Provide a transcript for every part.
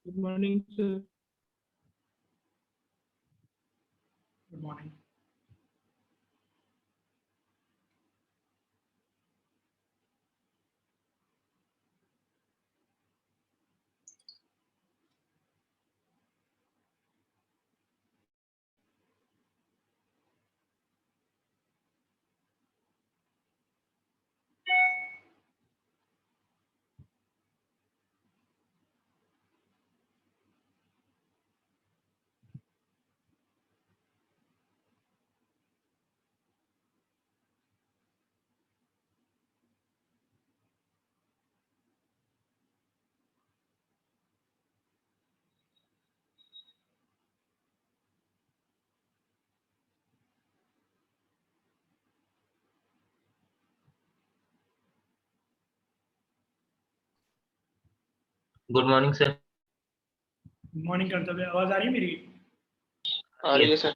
Good morning, sir. Good morning. Good morning sir. Good morning कर्तव्य, आवाज आ रही है मेरी? आ रही है सर।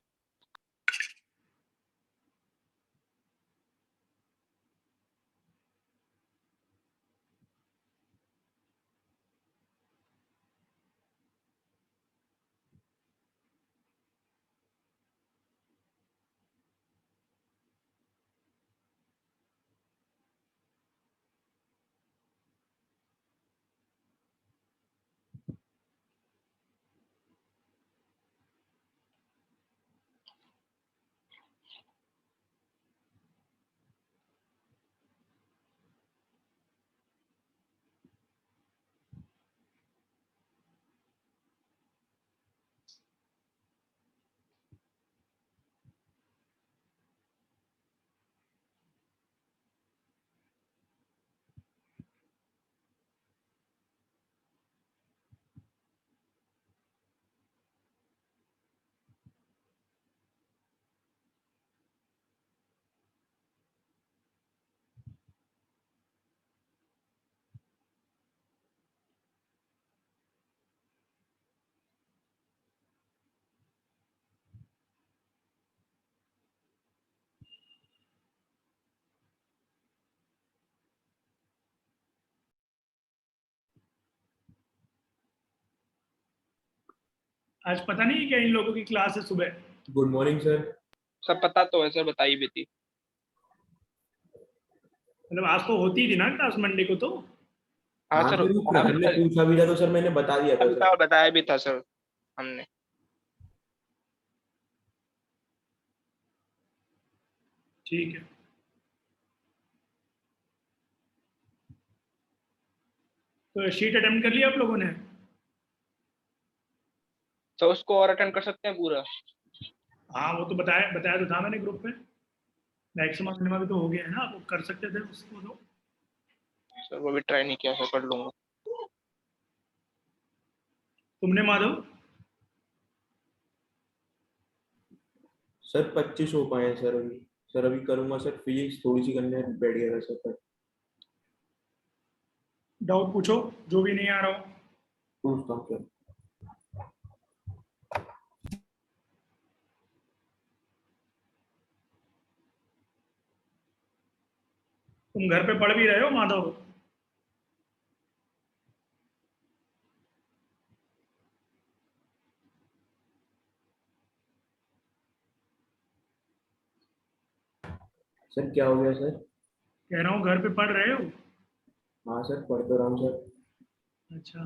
आज पता नहीं है क्या इन लोगों की क्लास है सुबह? Good morning sir. सब पता तो है सर, बताई भी थी। मतलब आज तो होती थी ना क्लास मंडे को तो। हाँ हाँ सर, सर, वो प्रखर ने पूछा भी था तो सर मैंने बता दिया था सर। बताया भी था सर हमने। ठीक है। तो शीट अटेम्प्ट कर लिया आप लोगों ने? तो उसको और अटेंड कर सकते हैं पूरा? हाँ, वो तो बताया बताया तो था मैंने ग्रुप में। मैक्सिमम मिनिमम भी तो हो गया है ना, आप कर सकते थे उसको तो। सर वो भी ट्राई नहीं किया सर, कर लूंगा। तुमने माधव? सर 25 हो पाए हैं सर अभी। सर अभी करूंगा सर, फिजिक्स थोड़ी सी करने बैठ गया था सर पर। डाउट पूछो, जो भी नहीं आ रहा हो। पूछता हूँ सर। तुम घर पे पढ़ भी रहे हो माधव? सर क्या हो गया सर? कह रहा हूँ घर पे पढ़ रहे हो? हाँ सर, पढ़ तो रहा हूँ सर। अच्छा।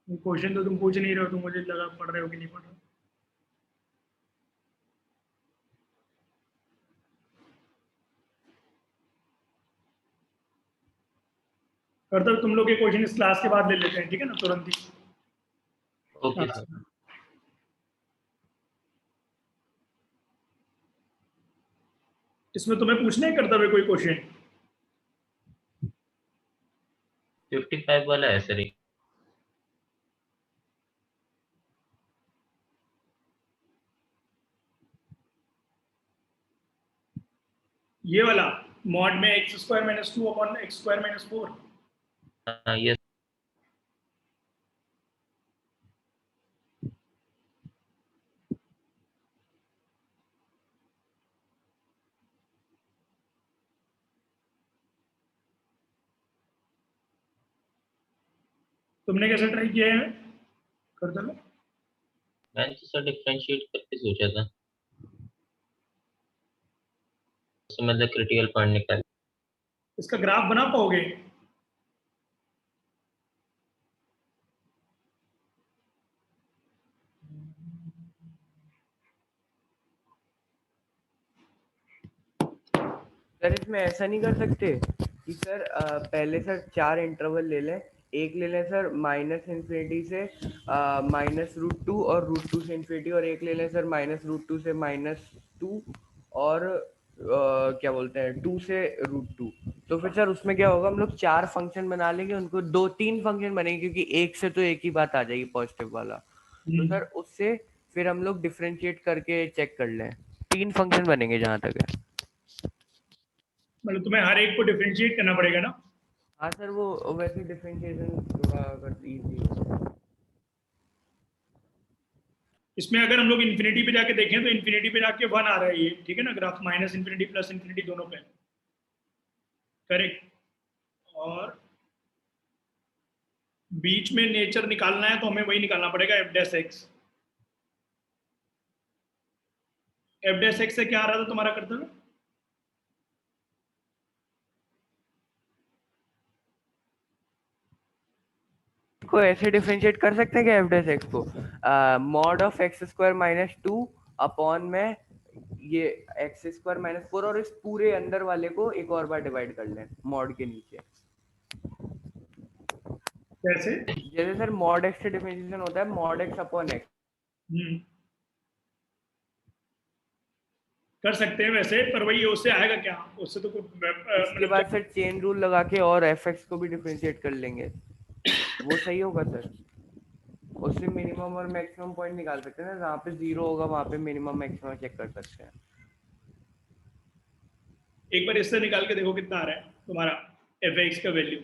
क्वेश्चन तो तुम पूछ नहीं रहे हो, तो मुझे लगा पढ़ रहे हो कि नहीं पढ़ रहे हो। करते तुम लोग के क्वेश्चन इस क्लास के बाद ले लेते हैं, ठीक है ना, तुरंत ही। Okay sir. इसमें तुम्हें पूछना है कर्तव्य कोई क्वेश्चन? 55 वाला है सर एक। ये वाला, मॉड में x square minus 2 upon x square minus 4। Yes. तुमने कैसे ट्राई किया है करता लो? मैंने तो सर डिफरेंशिएट करके सोचा था, उससे मतलब क्रिटिकल पॉइंट निकाल। इसका ग्राफ बना पाओगे? सर इसमें ऐसा नहीं कर सकते कि सर पहले सर 4 इंटरवल ले लें, एक ले लें सर -∞ से -√2 और √2 से इन्फिनिटी, और एक ले लें सर -√2 से -2 और क्या बोलते हैं 2 से √2। तो फिर सर उसमें क्या होगा, हम लोग 4 फंक्शन बना लेंगे, उनको 2-3 फंक्शन बनेंगे क्योंकि एक से तो एक ही बात आ जाएगी पॉजिटिव वाला। तो सर उससे फिर हम लोग डिफरेंशिएट करके चेक कर लें, 3 फंक्शन बनेंगे जहां तक है। मतलब तुम्हें हर एक को डिफरेंशिएट करना पड़ेगा ना? हाँ सर, वो वैसे डिफरेंशिएशन थोड़ा अगर इजी। इसमें अगर हम लोग इन्फिनिटी पे जाके देखें तो इन्फिनिटी पे जाके 1 आ रहा है ये, ठीक है ना? ग्राफ -∞ +∞ दोनों पे, करेक्ट। और बीच में नेचर निकालना है तो हमें वही निकालना पड़ेगा f'(x). f'(x) से क्या आ रहा था तुम्हारा करते हुए? को ऐसे डिफरेंशिएट कर सकते हैं क्या f'(x) को, मॉड ऑफ x² - 2 अपॉन में ये x² - 4, और इस पूरे अंदर वाले को एक और बार डिवाइड कर लें मॉड के नीचे। कैसे? जैसे सर मॉड x से डिफरेंशिएशन होता है मॉड x अपॉन x। कर सकते हैं वैसे, पर वही उससे आएगा क्या? उससे तो कुछ उसके बाद सर चेन रूल लगा के और f(x) को भी डिफरेंशिएट कर लेंगे, वो सही होगा सर। उससे मिनिमम और मैक्सिमम पॉइंट निकाल सकते हैं ना, जहाँ पे 0 होगा वहाँ पे मिनिमम मैक्सिमम चेक कर सकते हैं। एक बार इससे निकाल के देखो कितना आ रहा है तुम्हारा f(x) का वैल्यू,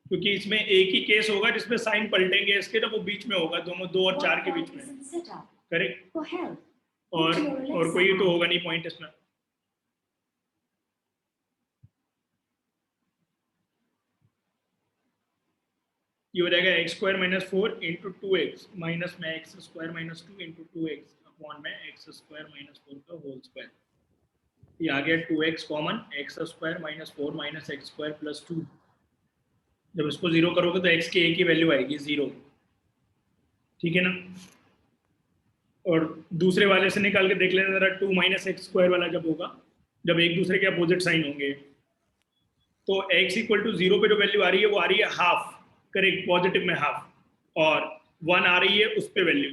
क्योंकि इसमें एक ही केस होगा जिसमें साइन पलटेंगे इसके, जब वो बीच में होगा, दोनों 2 और 4 के बीच में, करेक्ट। और कोई तो होगा नहीं पॉइंट इसमें। ये हो जाएगा x² - 4 इंटू 2x माइनस में x² - 2 इंटू 2x अपॉन में x² - 4 का होल स्क्वायर। ये आ गया 2x common, x² - 4 minus x² + 2। जब इसको 0 करोगे तो x की एक ही वैल्यू आएगी 0, ठीक है ना? और दूसरे वाले से निकाल के देख लेना जरा, 2 - x² वाला जब होगा, जब एक दूसरे के अपोजिट साइन होंगे, तो x = 0 पे जो वैल्यू आ रही है वो आ रही है हाफ, करेक्ट, पॉजिटिव में हाफ, और 1 आ रही है उस पे वैल्यू।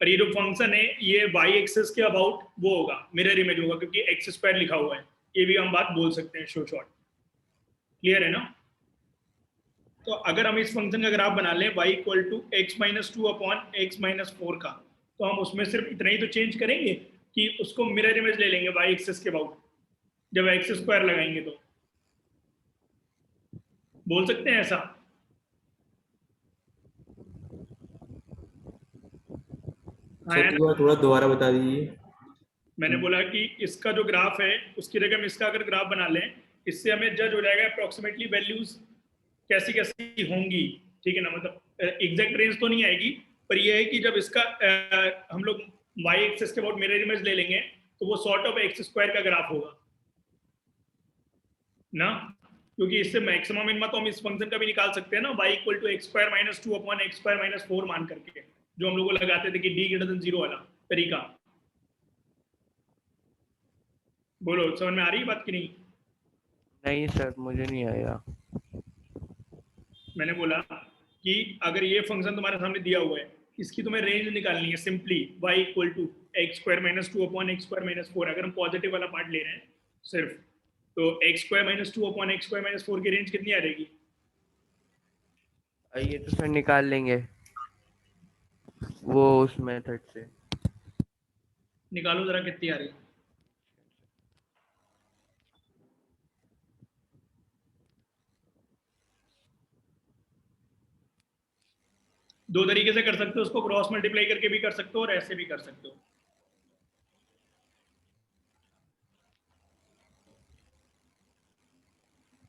और ये जो फंक्शन है ये y एक्सिस के अबाउट वो होगा, मिरर इमेज होगा, क्योंकि x² लिखा हुआ है। ये भी हम बात बोल सकते हैं शो शॉर्ट, क्लियर है ना? तो अगर हम इस फंक्शन का ग्राफ बना लें y = x - 2 अपॉन x - 4 का, तो हम उसमें सिर्फ इतना ही तो चेंज करेंगे कि उसको मिरर इमेज ले लेंगे y एक्सिस के अबाउट, जब x² लगाएंगे तो बोल सकते हैं ऐसा। सर थोड़ा दोबारा बता दीजिए। मैंने बोला कि इसका जो ग्राफ है उसकी जगह हम इसका अगर ग्राफ बना लें, इससे हमें जज हो जाएगा अप्रोक्सीमेटली वैल्यूज कैसी कैसी होंगी, ठीक है ना? मतलब एग्जैक्ट रेंज तो नहीं आएगी, पर यह है कि जब इसका हम लोग y एक्सिस के अबाउट मिरर इमेज ले लेंगे तो वो सॉर्ट ऑफ x² का ग्राफ होगा ना, क्योंकि इससे मैक्सिमम मिनिमम तो हम इस फंक्शन का भी निकाल सकते हैं ना, y = x² - 2 अपॉन x² - 4 मान करके, जो हम लोग लगाते थे कि d > 0 वाला तरीका। बोलो, समझ में आ रही है बात कि नहीं? नहीं सर, मुझे नहीं आया। मैंने बोला कि अगर ये फंक्शन तुम्हारे सामने दिया हुआ है, इसकी तुम्हें रेंज निकालनी है simply, y = x² - 2 upon x² - 4। अगर हम पॉजिटिव वाला पार्ट ले रहे हैं सिर्फ, तो x² - 2 अपॉन x² - 4 की रेंज कितनी आ रहेगी? ये तो सर निकाल लेंगे वो उस मेथड से। निकालो जरा कितनी आ रही है। दो तरीके से कर सकते हो उसको, क्रॉस मल्टीप्लाई करके भी कर सकते हो और ऐसे भी कर सकते हो।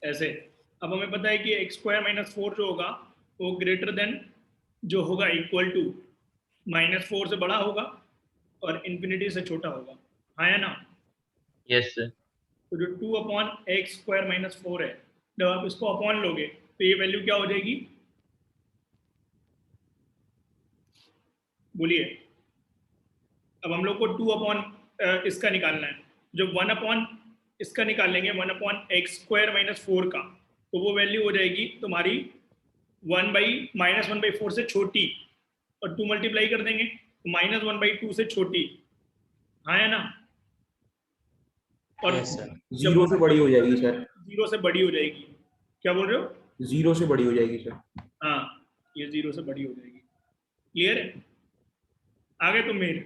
ऐसे अब हमें पता है कि एक्स स्क्वायर माइनस 4 जो होगा वो ग्रेटर देन जो होगा इक्वल टू -4 से बड़ा होगा और इन्फिनिटी से छोटा होगा, हाँ या ना? Yes sir. तो जो 2/x² - 4 है, जब आप इसको अपॉन लोगे तो ये वैल्यू क्या हो जाएगी? बोलिए। अब हम लोग को 2 इसका निकालना है, जब 1 इसका निकालेंगे 1/x² - 4 का, तो वो वैल्यू हो जाएगी तुम्हारी 1/-1/4 से छोटी, और 2 मल्टीप्लाई कर देंगे तो -1/2 से छोटी, हाँ या ना? और यस सर। जब 0 से बड़ी हो जाएगी सर। 0 से बड़ी हो जाएगी, क्या बोल रहे हो? 0 से बड़ी हो जाएगी सर। हाँ, ये 0 से बड़ी हो जाएगी। क्लियर है? आगे तुम मेरे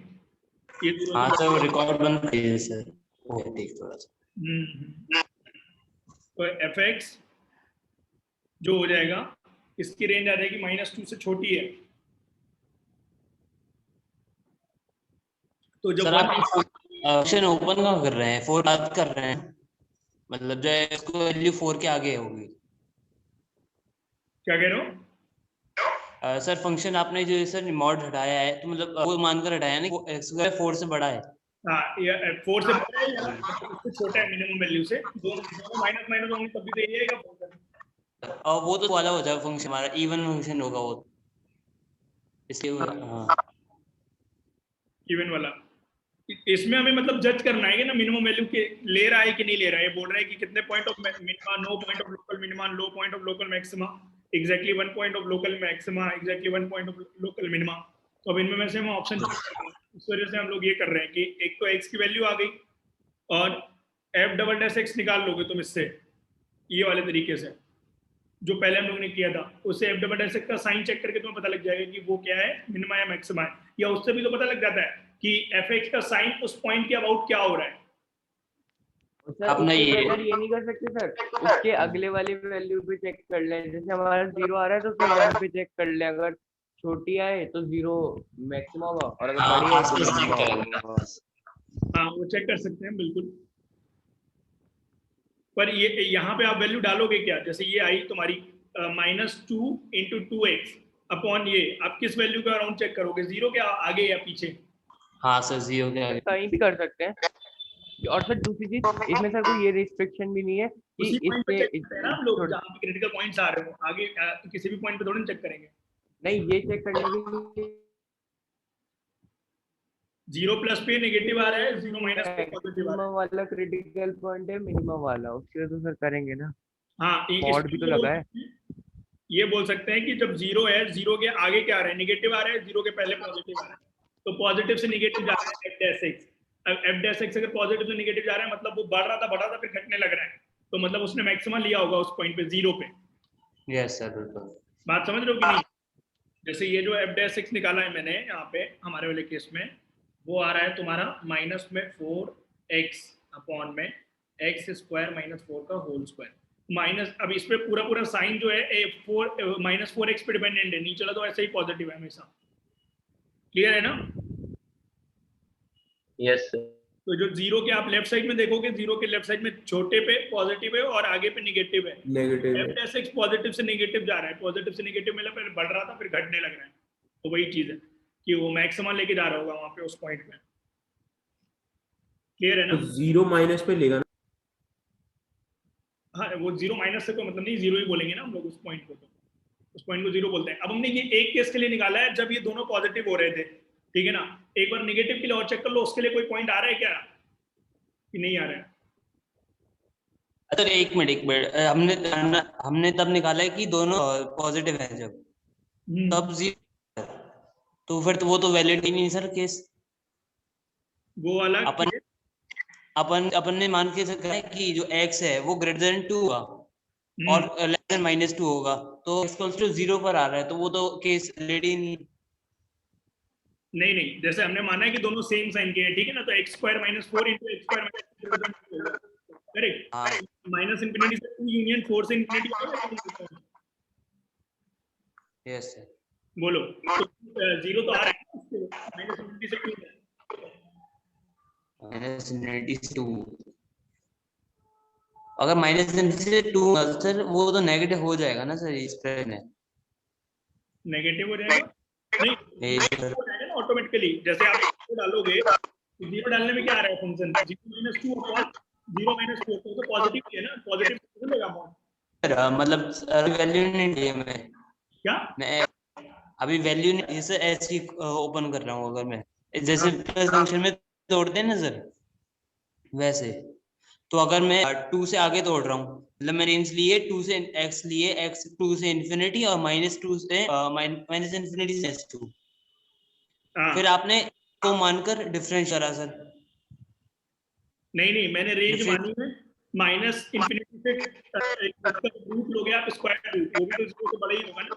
ये 0 हाँ से सर, वो रिकॉर्ड बंद करिए सर, वो ठीक थोड़ा सा। तो fx जो हो जाएगा, इसकी रेंज आ जाएगी -2 से छोटी है। तो जब सर आप ऑप्शन ओपन कहाँ कर रहे हैं, 4 बात कर रहे हैं, मतलब जो है इसको वैल्यू 4 के आगे होगी। क्या कह रहे हो? सर फंक्शन आपने जो सर मॉड हटाया है, तो मतलब वो मानकर हटाया ना कि x स्क्वायर 4 से बड़ा है। हाँ, ये 4 से बड़ा है या इससे छोटा है मिनिमम वैल्यू से, दोनों माइनस माइनस होंगे तभी तो ये आएगा फंक्शन। और वो तो वाला हो जाएगा फंक्शन, हमारा इवन फंक्शन होगा वो, इसलिए हाँ इवन वाला। इसमें हमें मतलब जज करना है कि ना मिनिमम वैल्यू के ले रहा है कि नहीं ले रहा है। ये बोल रहा है कि कितने point of minima, no point of local minima, no point of local maxima, exactly 1 point of local maxima, exactly 1 point of local minima. तो अब इनमें से हम ऑप्शन इस वजह से हम लोग ये कर रहे हैं कि एक तो x की वैल्यू आ गई, और f"x निकाल लोगे तुम इससे, ये वाले तरीके से जो पहले हम लोग ने किया था, उससे f"x का साइन चेक करके तुम्हें पता लग जाएगा कि वो क्या है, मिनिमा या मैक्सिमा है। या उससे भी तो पता लग जाता है कि fx का साइन उस पॉइंट के अबाउट क्या हो रहा है। सर अपना उसके ये बगैर ये नहीं कर सकते सर, उसके अगले वाली वैल्यू पे चेक कर लें। जैसे हमारा 0 आ रहा है तो फिर 1 पे चेक कर लें, अगर छोटी आए तो 0 मैक्सिमम होगा, और अगर बड़ी आए तो मिनिमम होगा। हाँ, वो चेक कर सकते हैं बिल्कुल। पर ये यहाँ पे आप वैल्यू डालोगे क्या? जैसे ये आई तुम्हारी -2 × 2x अपॉन ये, आप किस वैल्यू का अराउंड चेक करोगे? 0 के आगे या पीछे? हाँ सर 0 के आगे। कहीं भी कर सकते हैं। और सर दूसरी चीज, इसमें सर कोई ये रिस्ट्रिक्शन भी नहीं है कि उसी पॉइंट पे इसके चेक करते हैं ना हम लोग, जहाँ पे क्रिटिकल पॉइंट्स आ रहे हो। आगे किसी भी पॉइंट पे थोड़ी चेक करेंगे। नहीं, ये चेक करने के लिए 0 प्लस पे नेगेटिव आ रहा है, 0 माइनस पे पॉजिटिव आ रहा मैक्सिमम वाला क्रिटिकल पॉइंट है, मिनिमम वाला, उसके लिए तो सर करेंगे ना। है। हाँ, मॉड भी तो लगा है। ये बोल सकते हैं कि जब 0 है, 0 के आगे क्या आ रहा है? नेगेटिव आ रहा है, 0 के पहले पॉजिटिव आ रहा है, तो पॉजिटिव से नेगेटिव जा रहा है f'(x). अब f'(x) अगर पॉजिटिव से नेगेटिव जा रहा है, मतलब वो बढ़ रहा था फिर घटने लग रहा है, तो मतलब उसने मैक्सिमम लिया होगा उस पॉइंट पे, 0 पे। यस सर बिल्कुल। बात समझ रहे हो कि नहीं? जैसे ये जो f'(x) निकाला है मैंने यहाँ पे हमारे वाले केस में, वो आ रहा है तुम्हारा -4x अपॉन में x² - 4 का होल स्क्वायर माइनस। अब इस पे पूरा साइन जो है -4x पे डिपेंडेंट है, नीचे वाला तो ऐसे ही पॉजिटिव है हमेशा। क्लियर है ना? Yes sir. तो जो 0 के आप लेफ्ट साइड में देखोगे, 0 के लेफ्ट साइड में छोटे पे पॉजिटिव है और आगे पे नेगेटिव है। नेगेटिव है। f'(x) पॉजिटिव से नेगेटिव जा रहा है, पॉजिटिव से नेगेटिव में पहले बढ़ रहा था फिर घटने लग रहा है, तो वही चीज है कि वो मैक्सिमम लेके जा रहा होगा वहां पे उस पॉइंट पे। क्लियर है ना? तो 0 माइनस पे लेगा ना। हाँ, वो 0 माइनस से कोई मतलब नहीं, 0 ही बोलेंगे ना हम लोग उस पॉइंट को, तो उस पॉइंट को 0 बोलते हैं। अब हमने ये एक केस के लिए निकाला है जब ये दोनों पॉजिटिव हो रहे थे, ठीक है ना? एक बार नेगेटिव के लिए और चेक कर लो, उसके लिए कोई पॉइंट आ रहा है क्या कि नहीं आ रहा है? अच्छा एक मिनट हमने तब निकाला है कि दोनों पॉजिटिव है, जब तब 0, तो फिर तो वो तो वैलिड ही नहीं सर केस। वो वाला अपन ने मान के रखा है कि जो x है वो ग्रेटर देन 2 होगा और लेस देन -2 होगा, तो x 0 पर आ रहा है, तो वो तो केस वैलिड ही नहीं। नहीं, जैसे हमने माना है कि दोनों सेम साइन के हैं, ठीक है ना? तो x² - 4 × x²-, करेक्ट। हाँ -∞ से 2 यूनियन 4 से ∞ यस सर। बोलो, तो 0 तो आ रहा है ना, -∞ से 2 है। -92 अगर माइनस इनफिनिटी से 2 सर वो तो नेगेटिव हो जाएगा ना सर इस प्रश्न में। नेगेटिव हो जाएगा नहीं ये सर हो जाएगा ना ऑटोमेटिकली। जैसे आप 0 डालोगे तो 0 डालने में क्या आ रहा है फंक्शन 0 - 2 अपॉन 0 - 4 तो पॉजिटिव ही है ना, पॉजिटिव हो जाएगा अमाउंट। सर मतलब वैल्यू नहीं है मैं क्या अभी वैल्यू नहीं इसे ऐसी ओपन कर रहा हूँ। अगर मैं जैसे प्लस फंक्शन में तोड़ते हैं ना सर वैसे, तो अगर मैं 2 से आगे तोड़ रहा हूँ मतलब मैंने रेंज लिए 2 से x लिए x 2 से इन्फिनिटी और -2 से माइनस इन्फिनिटी से -2, हाँ फिर आपने को मानकर डिफरेंस करा सर। नहीं मैंने रेंज डिफरेंस मानी है माइनस इन्फिनिटी से इसका रूट लोगे आप स्क्वायर रूट, वो भी तो 0 से बड़ा ही होगा ना।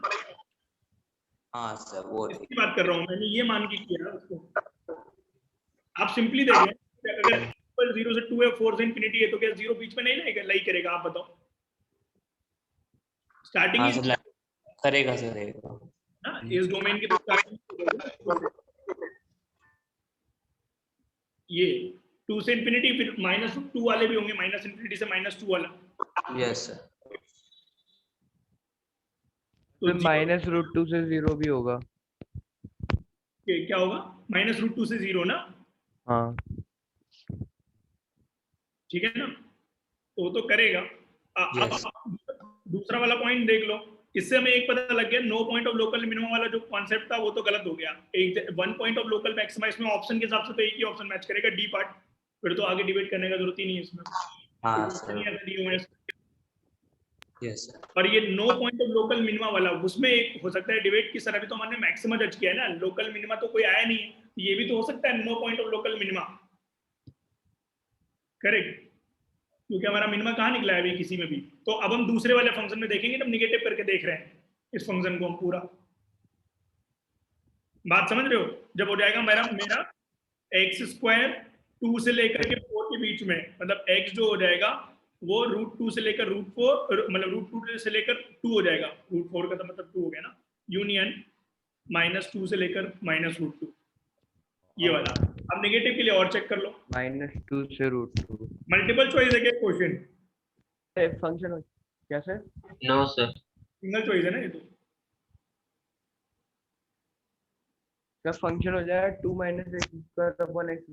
हाँ सर वो ठीक। इसकी बात कर रहा हूँ मैंने, ये मान के किया उसको। आप सिंपली देख लें अगर 0 से 2 है 4 से इन्फिनिटी है तो क्या 0 बीच में नहीं लेगा लाई करेगा? आप बताओ स्टार्टिंग हाँ ही सर करेगा सर करेगा ना इस डोमेन की तो स्टार्टिंग ये 2 से इन्फिनिटी, फिर -2 वाले भी होंगे, माइनस इन्फिनिटी से -2 वाला। Yes sir. तो -√2 से 0 भी होगा। क्या होगा -√2 से 0 ना? हाँ ठीक है ना, तो वो तो करेगा। Yes. दूसरा वाला पॉइंट देख लो, इससे हमें एक पता लग गया no point of local minimum वाला जो कॉन्सेप्ट था वो तो गलत हो गया। एक 1 पॉइंट ऑफ लोकल मैक्सिमा इसमें ऑप्शन के हिसाब से तो एक ही ऑप्शन मैच करेगा डी पार्ट, फिर तो आगे डिबेट करने का जरूरत ही नहीं है इसमें। हाँ सर यस सर। और ये no point of local minima वाला उसमें एक हो सकता है डिबेट की सर, अभी तो हमने मैक्सिमा जज किया है ना, लोकल मिनिमा तो कोई आया नहीं है, ये भी तो हो सकता है no point of local minima. Correct, क्योंकि हमारा मिनिमा कहाँ निकला है अभी किसी में भी। तो अब हम दूसरे वाले फंक्शन में देखेंगे, जब निगेटिव करके देख रहे हैं इस फंक्शन को हम पूरा। बात समझ रहे हो? जब हो जाएगा मेरा x² 2 से लेकर के 4 के बीच में, मतलब x जो हो जाएगा वो √2 से लेकर √4 मतलब √2 से लेकर 2 हो जाएगा, √4 का तो मतलब 2 हो गया ना, यूनियन -2 से लेकर -√2 ये वाला। अब नेगेटिव के लिए और चेक कर लो, -2 से √2 मल्टीपल चॉइस है क्या क्वेश्चन? फंक्शन क्या sir? No sir. Single choice है ना ये तो। का फंक्शन हो जाएगा 2 - x² / x²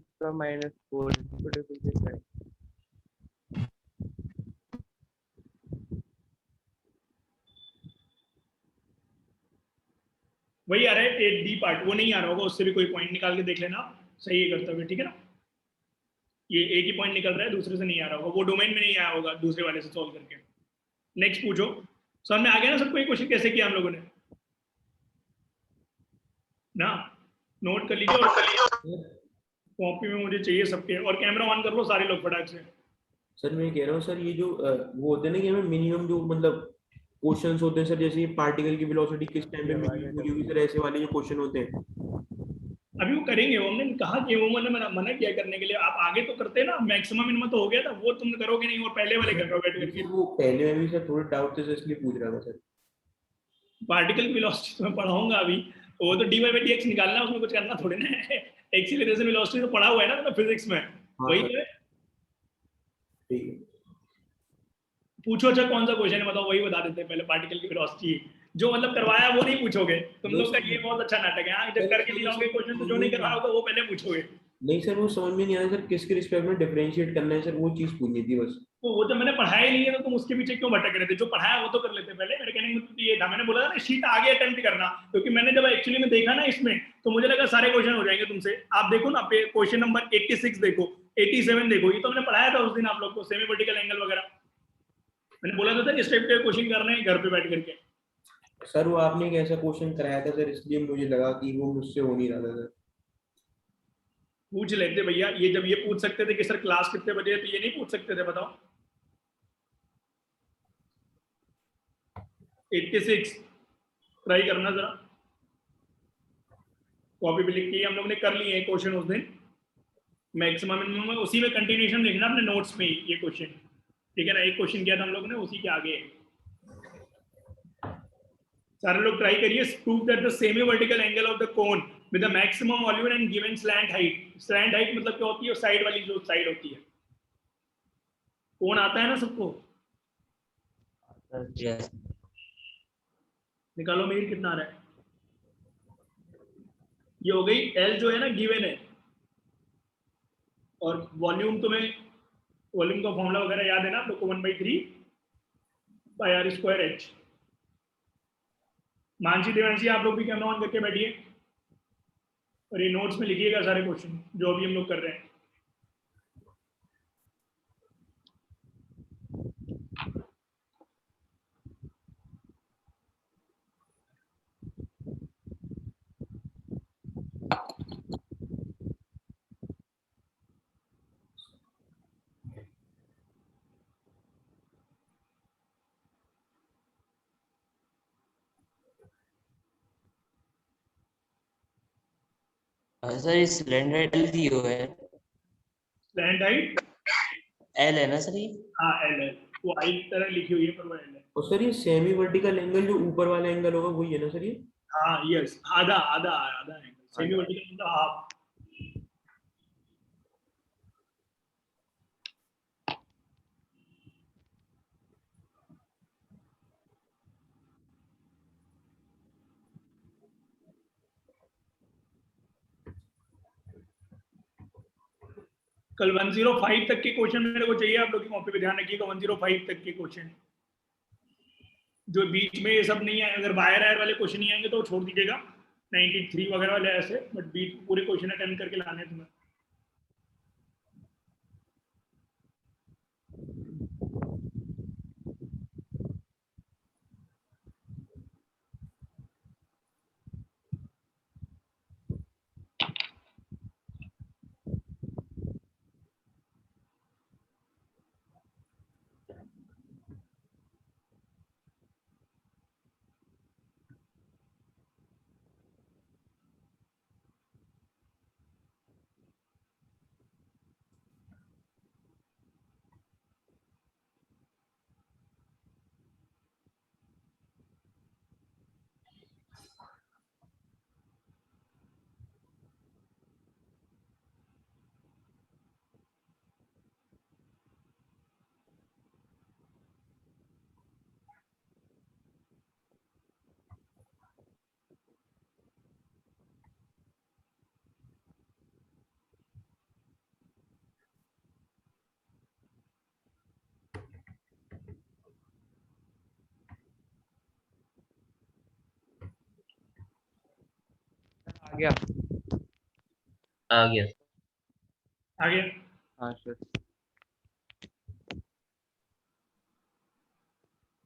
- 4 वही आ रहा है डी पार्ट, वो नहीं आ रहा होगा, उससे भी कोई पॉइंट निकाल के देख लेना, सही है करते हुए, ठीक है ना। ये एक ही पॉइंट निकल रहा है, दूसरे से नहीं आ रहा होगा, वो डोमेन में नहीं आया होगा दूसरे वाले से सॉल्व करके। नेक्स्ट पूछो, समझ में आ गया ना सबको ये क्वेश्चन कैसे किया हम लोगों ने ना? नोट कर लीजिए और कॉपी में मुझे चाहिए सबके, और कैमरा ऑन कर लो सारे लोग फटाक से। सर मैं कह रहा हूँ सर ये जो वो होते हैं ना कि हमें मिनिमम जो मतलब क्वेश्चंस होते हैं सर, जैसे पार्टिकल की वेलोसिटी किस टाइम पे मिनिमम पूरी होगी, सर ऐसे वाले जो क्वेश्चन होते हैं अभी वो करेंगे, वो हमने कहा कि वो मैंने मना किया करने के लिए, आप आगे तो करते ना, मैक्सिमम मिनिमम तो हो गया था, वो तुम करोगे नहीं, और पहले वाले कर रहे हो बैठ करके। वो पहले में भी सर थोड़े डाउट थे, इसलिए पूछ रहा था सर। पार्टिकल की वेलोसिटी तो मैं पढ़ाऊंगा अभी, वो तो dy/dx निकालना है, उसमें कुछ करना थोड़े ना है। एक्सीलरेशन वेलोसिटी तो पढ़ा हुआ है ना फिजिक्स में, वही तो है। ठीक है, पूछो अच्छा कौन सा क्वेश्चन है बताओ, वही बता देते हैं पहले। पार्टिकल की वेलोसिटी जो मतलब करवाया वो नहीं पूछोगे तुम लोग का, ये बहुत अच्छा नाटक है। हाँ जब करके दिलाओगे क्वेश्चन तो जो नहीं करवाया होगा वो पहले पूछोगे। नहीं सर वो समझ में नहीं आया सर, किसके रिस्पेक्ट में डिफरेंशिएट करना है सर, वो चीज पूछनी थी बस। तो वो जब मैंने पढ़ाया नहीं है तो तुम उसके पीछे क्यों भटक रहे थे? जो पढ़ाया वो तो कर लेते पहले। मेरे कहने का मतलब ये था, मैंने बोला था ना शीट आगे अटेम्प्ट करना, क्योंकि मैंने जब एक्चुअली में देखा ना इसमें तो मुझे लगा सारे क्वेश्चन हो जाएंगे तुमसे। आप देखो ना क्वेश्चन नंबर 86 देखो, 87 देखो, ये तो हमने पढ़ाया था उस दिन आप लोग को, सेमी वर्टिकल एंगल वगैरह। मैंने बोला था इस टाइप के क्वेश्चन करने हैं घर पे बैठ करके। सर वो आपने एक ऐसा क्वेश्चन कराया था सर, इसलिए मुझे लगा कि वो मुझसे हो नहीं रहा था सर। पूछ लेते भैया, ये जब ये पूछ सकते थे कि सर क्लास कितने बजे है, तो ये नहीं पूछ सकते थे? बताओ 86 ट्राई करना जरा, कॉपी पे लिख के हम लोग ने कर लिए क्वेश्चन उस दिन। मैक्सिमम मिनिमम में उसी में कंटिन्यूएशन लिखना अपने नोट्स में ये क्वेश्चन, ठीक है ना। एक क्वेश्चन किया था हम लोग ने, उसी के आगे सारे लोग ट्राई करिए। Prove that the semi vertical angle of the cone with the maximum volume and given slant height. Slant height मतलब क्या होती है? साइड वाली जो साइड होती है कौन आता है ना सबको? यस निकालो मेरी कितना आ रहा है। ये हो गई एल जो है ना गिवन है, और वॉल्यूम तुम्हें वॉल्यूम का फॉर्मूला वगैरह याद है ना आप लोग को, 1/3 πr²h। मानसी देवांशी आप लोग भी कैमरा ऑन करके बैठिए और ये नोट्स में लिखिएगा सारे क्वेश्चन जो अभी हम लोग कर रहे हैं। सर ये सिलेंडर एल दी हुआ है, स्लैंट हाइट एल है ना सर ये? हाँ एल है, वो आई की तरह लिखी हुई है पर वो एल है। और सर ये सेमी वर्टिकल एंगल जो ऊपर वाला एंगल होगा वही है ना सर ये? हाँ यस, आधा आधा आधा एंगल, सेमी वर्टिकल मतलब हाफ। कल 105 तक के क्वेश्चन मेरे को चाहिए, आप लोग की कॉपी पे ध्यान रखिएगा। 105 तक के क्वेश्चन, जो बीच में ये सब नहीं है, अगर वायर आयर वाले क्वेश्चन नहीं आएंगे तो छोड़ दीजिएगा, 93 वगैरह वाले ऐसे, बट बीच पूरे क्वेश्चन अटेम्प्ट करके लाने हैं तुम्हें। आ गया? आ गया। आगे हाँ सर।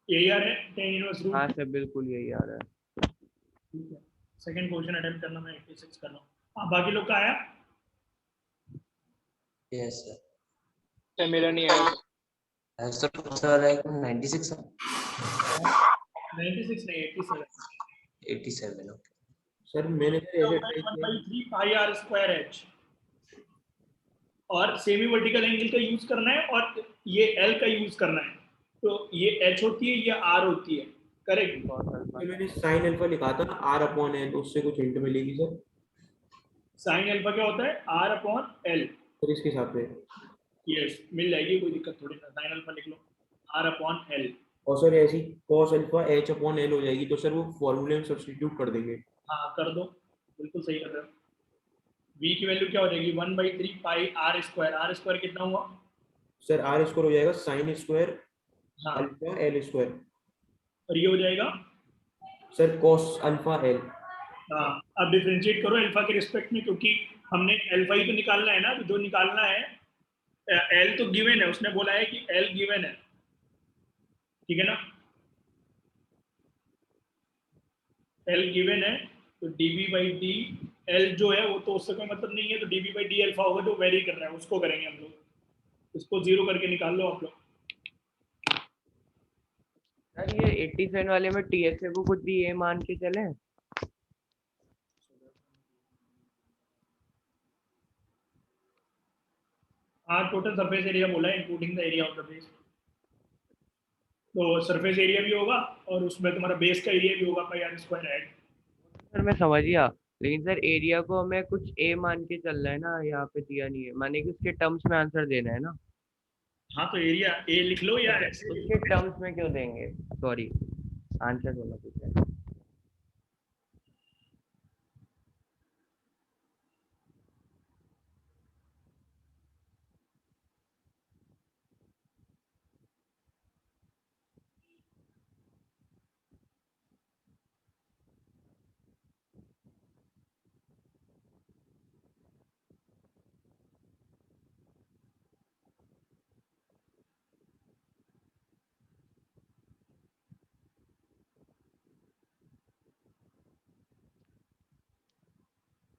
यही आ रहा है tan इनवर्स रूट। हाँ सर बिल्कुल यही आ रहा है। ठीक है, सेकंड क्वेश्चन अटेम्प्ट करना, मैं 86 कर रहा हूँ। हाँ, बाकी लोग का आया? Yes sir. सर मेरा नहीं आया। सर कौन सा वाला है? 96 है? 96 नहीं, 87। 87 ओके। सर मैंने सर ऐसे ट्राई किया 1/3 πr²h, और सेमी वर्टिकल एंगल का यूज करना है और ये एल का यूज करना है, तो ये एच होती है, ये आर होती है, करेक्ट? कि मैंने साइन अल्फा लिखा था ना r/n, उससे कुछ हिंट मिलेगी सर? साइन अल्फा क्या होता है? r/l। सर इसके हिसाब से। यस, मिल जाएगी, कोई दिक्कत थोड़ी ना। साइन अल्फा लिख लो, r/l। और सर ऐसी cos अल्फा h/l हो जाएगी, तो सर वो फॉर्मूले में सब्स्टिट्यूट कर देंगे। हाँ कर दो, बिल्कुल सही कर रहे हो। v की वैल्यू क्या हो जाएगी? 1/3 πr²। r² कितना हुआ? सर r² हो जाएगा साइन स्क्वायर हाँ, अल्फा l²। और ये हो जाएगा, सर cos अल्फा l। हाँ। अब डिफरेंशिएट करो अल्फा के रिस्पेक्ट में, क्योंकि हमने अल्फा ही तो निकालना है ना, तो जो निकालना है, एल तो गिवन है, उसने बोला है कि एल गिवन है, ठीक है ना? एल गिवन है, तो dv/d एल जो है वो तो उससे कोई मतलब नहीं है, तो dv/d अल्फा होगा जो वेरी कर रहा है, उसको करेंगे हम लोग। इसको 0 करके निकाल लो आप लोग। सर ये 87 वाले में TSA को कुछ भी ए मान के चले? हाँ, टोटल सरफेस एरिया बोला है, including the area of the base. तो सरफेस एरिया भी होगा और उसमें तुम्हारा बेस का एरिया भी होगा πr² ऐड। सर मैं समझ गया, लेकिन सर एरिया को हमें कुछ ए मान के चलना है ना, यहाँ पे दिया नहीं है, माने कि उसके टर्म्स में आंसर देना है ना। हाँ तो एरिया ए लिख लो या ऐसे उसके टर्म्स में क्यों देंगे? सॉरी, आंसर बोला कुछ है।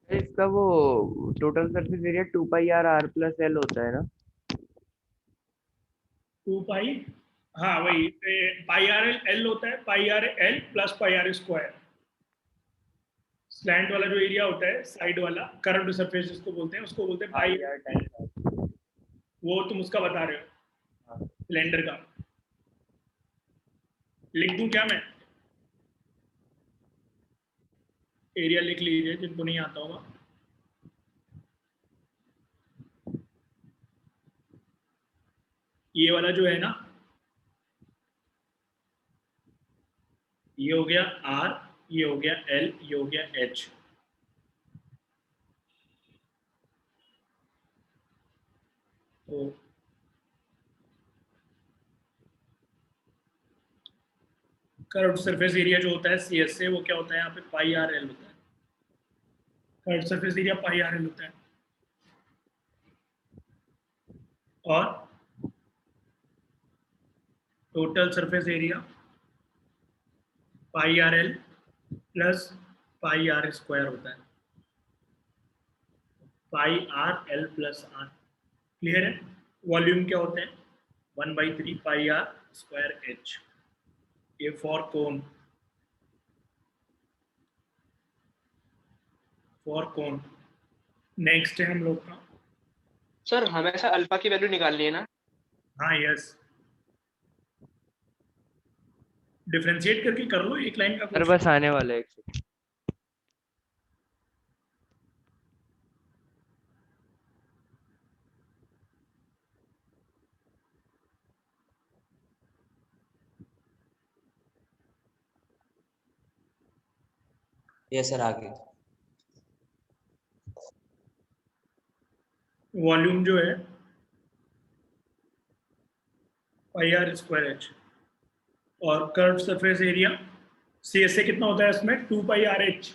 इसका वो total surface area 2 pi R R plus L होता है ना? 2 पाई, हाँ वही पाई आर एल एल होता है, pi r l plus pi are square. Slant वाला जो एरिया होता है साइड वाला कर्व्ड सरफेस जिसको बोलते हैं, उसको बोलते हैं पाई आर टाइम्स। वो तुम उसका बता रहे हो सिलेंडर का। लिख दूं क्या मैं? एरिया लिख लीजिए जिनको नहीं आता होगा। ये वाला जो है ना, ये हो गया आर, ये हो गया एल, ये हो गया एच। तो कर्व्ड सरफेस एरिया जो होता है सी एस से, वो क्या होता है यहाँ पे पाई आर एल होता है। Curved surface area pi r l होता है। और total surface area pi r l plus pi are square होता है। Pi r l plus r, clear है? वॉल्यूम क्या होते हैं? 1/3 पाई आर स्क्वायर एच। ये for cone, for cone. Next है हम लोग का, सर हमेशा अल्फा की वैल्यू निकालनी है ना? हाँ यस, डिफरेंशिएट करके कर लो एक लाइन का सर क्वेश्चन। बस आने वाला है एक सेकंड। यस सर, आगे। वॉल्यूम जो है पाई आर स्क्वायर एच, और curve surface area C S से कितना होता है इसमें? 2 pi R H.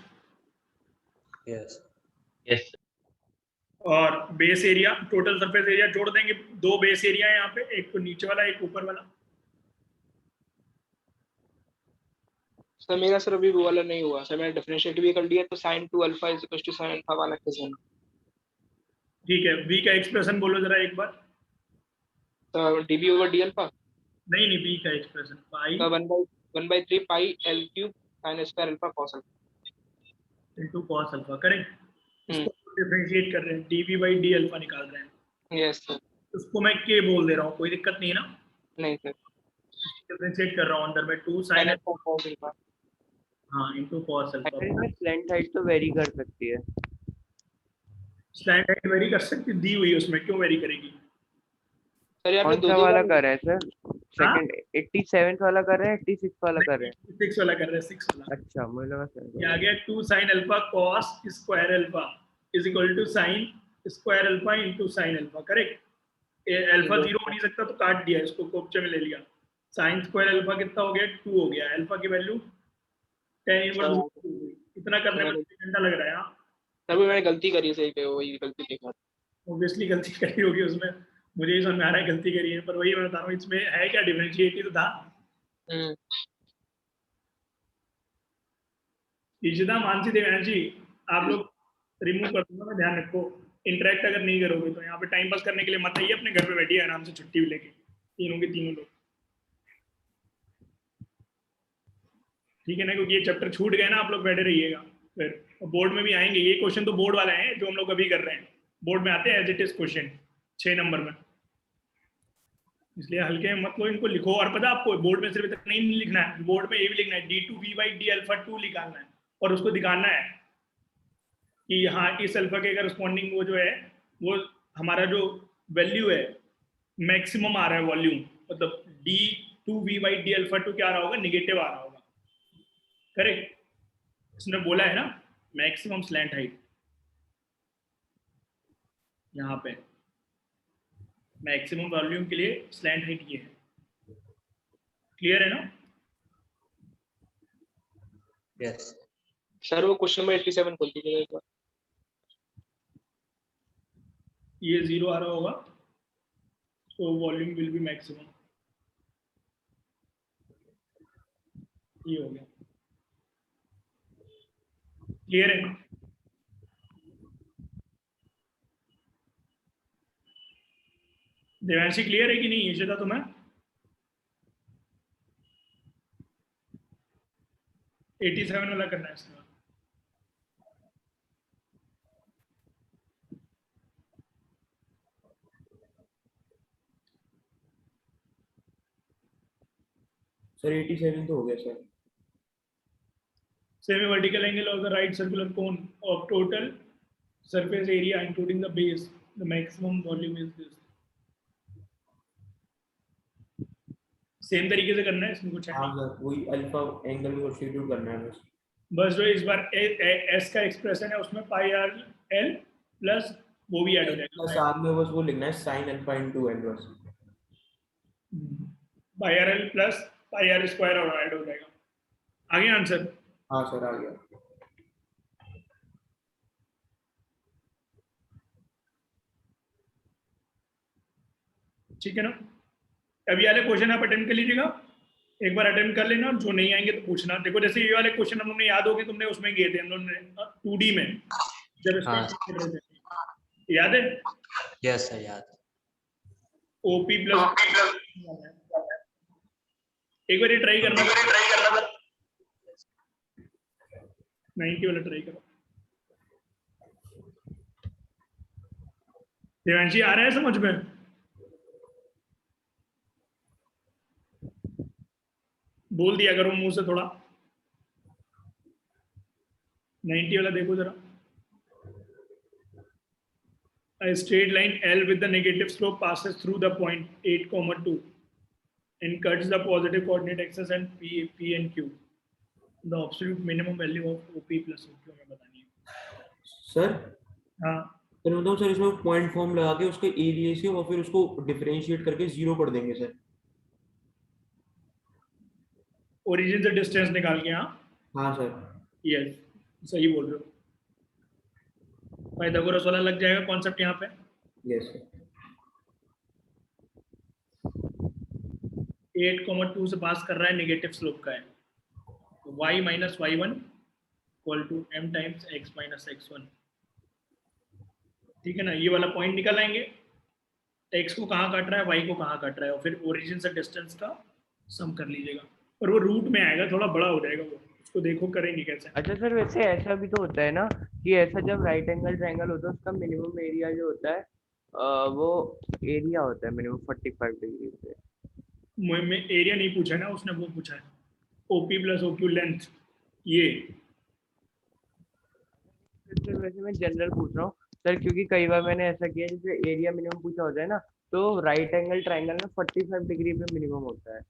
Yes yes और base area, total surface area जोड़ देंगे, दो बेस एरिया है यहाँ पे, एक तो नीचे वाला एक ऊपर वाला। सर मेरा सर अभी वो वाला नहीं हुआ सर, मैंने डिफरेंशिएट भी कर लिया, तो sin 2 alpha is equal to sin alpha वाला कैसे होना? ठीक है, वी का एक्सप्रेशन बोलो जरा एक बार। तो dB over d अल्फा, नहीं नहीं, वी का एक्सप्रेशन पाई तो 1/3 पाई L cube sin square alpha cos alpha. Into cos alpha, correct. इसको डिफरेंशिएट कर रहे हैं, डीवी बाई डी अल्फा निकाल रहे हैं। Yes sir. उसको मैं के बोल दे रहा हूँ, कोई दिक्कत नहीं है ना? नहीं सर, डिफरेंशिएट कर रहा हूँ अंदर में 2 sin sin alpha, alpha cos alpha. हाँ इंटू कॉस अल्फा। अगर इसमें स्लैंट हाइट तो वेरी कर सकती है। स्लैंट हाइट वेरी कर सकती, दी हुई है उसमें, क्यों वेरी करेगी? सर ये आपने कौन सा दो वाला बार कर रहे हैं सर? सेकंड 87 वाला कर रहे हैं, 86 वाला कर रहे हैं? 6 वाला कर रहे हैं, 6 वाला। अच्छा, मुझे लगा ये आ गया 2 sin alpha cos square alpha is equal to sin square alpha into sin alpha, correct. Alpha 0 हो नहीं सकता तो काट दिया, इसको कोपचे में ले लिया। sin स्क्वायर अल्फा कितना हो गया? 2 हो गया। अल्फा की वैल्यू 10 इनवर्स, इतना करने में 1 घंटा लग रहा है। हाँ सर वो मैंने गलती करी, सही पे वही गलती देखा। ऑब्वियसली गलती करी होगी उसमें, मुझे ही समझ में आ रहा है गलती करी है, पर वही मैं बता रहा हूँ, इसमें है क्या, डिफरेंशिएट ही तो था। इशिता, मानसी, देवांशी, आप लोग रिमूव कर दूंगा मैं, ध्यान रखो। इंटरेक्ट अगर नहीं करोगे तो यहाँ पे टाइम पास करने के लिए मत आइए, अपने घर पे बैठिए आराम से छुट्टी भी लेके, तीनों के तीनों लोग, ठीक है ना? क्योंकि ये चैप्टर छूट गए ना, आप लोग बैठे रहिएगा फिर बोर्ड में भी आएंगे ये क्वेश्चन, तो बोर्ड वाले हैं जो हम लोग अभी कर रहे हैं, बोर्ड में आते हैं as it is question 6 number में, इसलिए हल्के मत लो इनको, लिखो। और पता आपको बोर्ड में सिर्फ इतना नहीं लिखना है, बोर्ड में ये भी लिखना है d2v बाई डी अल्फा 2 निकालना है, और उसको दिखाना है कि हाँ इस अल्फा के करस्पॉन्डिंग वो जो है वो हमारा जो वैल्यू है मैक्सिमम आ रहा है वॉल्यूम, मतलब d2v/d अल्फा 2 क्या आ रहा होगा, निगेटिव आ रहा होगा, करेक्ट। इसने बोला है ना मैक्सिमम स्लैंट हाइट, यहाँ पे मैक्सिमम वॉल्यूम के लिए स्लैंट हाइट ये है, क्लियर है ना? यस सर वो क्वेश्चन नंबर 87 खोल दीजिएगा एक बार। ये 0 आ रहा होगा, तो वॉल्यूम विल बी मैक्सिमम, ये हो गया, क्लियर है? देवांशी क्लियर है कि नहीं, ये चीज़ तुम्हें 87 वाला करना है इसका। सर 87 तो हो गया sir. Semi vertical angle of the right circular cone of total surface area including the base, the maximum volume is this. Same तरीके से करना है, इसमें कुछ है हाँ नहीं। सर वही अल्फा एंगल को सब्स्टिट्यूट करना है बस। बस जो इस बार एस का एक्सप्रेशन है उसमें पाई आर एल प्लस वो भी ऐड हो जाएगा, साथ में बस वो लिखना है sin अल्फा इनटू एल बस। Pi r l plus pi are square और ऐड हो जाएगा। आगे आंसर, हाँ सर आ गया। ठीक है ना? अभी वाले क्वेश्चन आप अटेम्प्ट कर लीजिएगा, एक बार अटेम्प्ट कर लेना, जो नहीं आएंगे तो पूछना। देखो जैसे ये वाले क्वेश्चन हम लोग ने याद होगी, तुमने उसमें किए थे हम लोग ने 2D में, जब इसमें याद है? यस सर याद। ओपी प्लस, एक बार ये ट्राई करना, 90 वाला ट्राई करो। देवांशी आ रहा है समझ में? बोल दिया करो मुंह से थोड़ा। 90 वाला देखो जरा। A straight line L with the negative slope passes through the point 8, 2 and cuts the positive coordinate axis and P and Q. The absolute minimum value of OP plus OQ हमें बतानी है। सर हाँ, sir बताऊँ sir, इसमें point form लगा के उसके area से और फिर उसको डिफरेंशिएट करके 0 कर देंगे सर। ओरिजिन से डिस्टेंस निकाल के, हाँ हाँ सर। यस सही बोल रहे हो। पाइथागोरस वाला लग जाएगा कॉन्सेप्ट यहाँ पे। Yes sir. 8, 2 से पास कर रहा है, नेगेटिव स्लोप का है, तो y minus y1 equal to m times x minus x1। ठीक है ना? ये वाला पॉइंट निकल आएंगे, x को कहाँ काट रहा है, y को कहाँ काट रहा है, और फिर ओरिजिन से डिस्टेंस का सम कर लीजिएगा, और वो रूट में आएगा, थोड़ा बड़ा हो जाएगा वो, उसको देखो करेंगे कैसे। अच्छा सर, वैसे ऐसा भी तो होता है ना कि ऐसा जब राइट एंगल ट्रायंगल होता है उसका मिनिमम एरिया जो होता है वो एरिया होता है मिनिमम 45 डिग्री से। में एरिया नहीं पूछा ना उसने, वो पूछा है OP प्लस OQ लेंथ। ये सर वैसे मैं जनरल पूछ रहा हूँ सर, क्योंकि कई बार मैंने ऐसा किया जैसे एरिया मिनिमम पूछा होता है ना, तो राइट एंगल ट्रायंगल में 45 डिग्री पे मिनिमम होता है।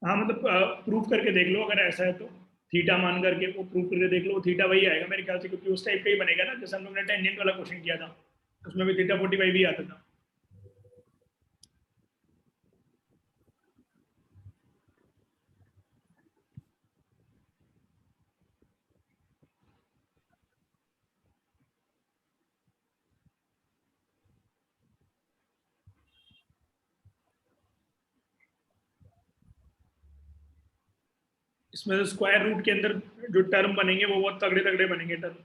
हाँ, मतलब प्रूफ करके देख लो, अगर ऐसा है तो थीटा मान करके वो प्रूफ करके देख लो, थीटा वही आएगा मेरे ख्याल से, क्योंकि उस टाइप का ही बनेगा ना, जैसे हम लोग ने टेंजेंट वाला क्वेश्चन किया था, उसमें भी थीटा 45 भी आता था। इसमें तो स्क्वायर रूट के अंदर जो टर्म बनेंगे वो बहुत तगड़े तगड़े बनेंगे टर्म।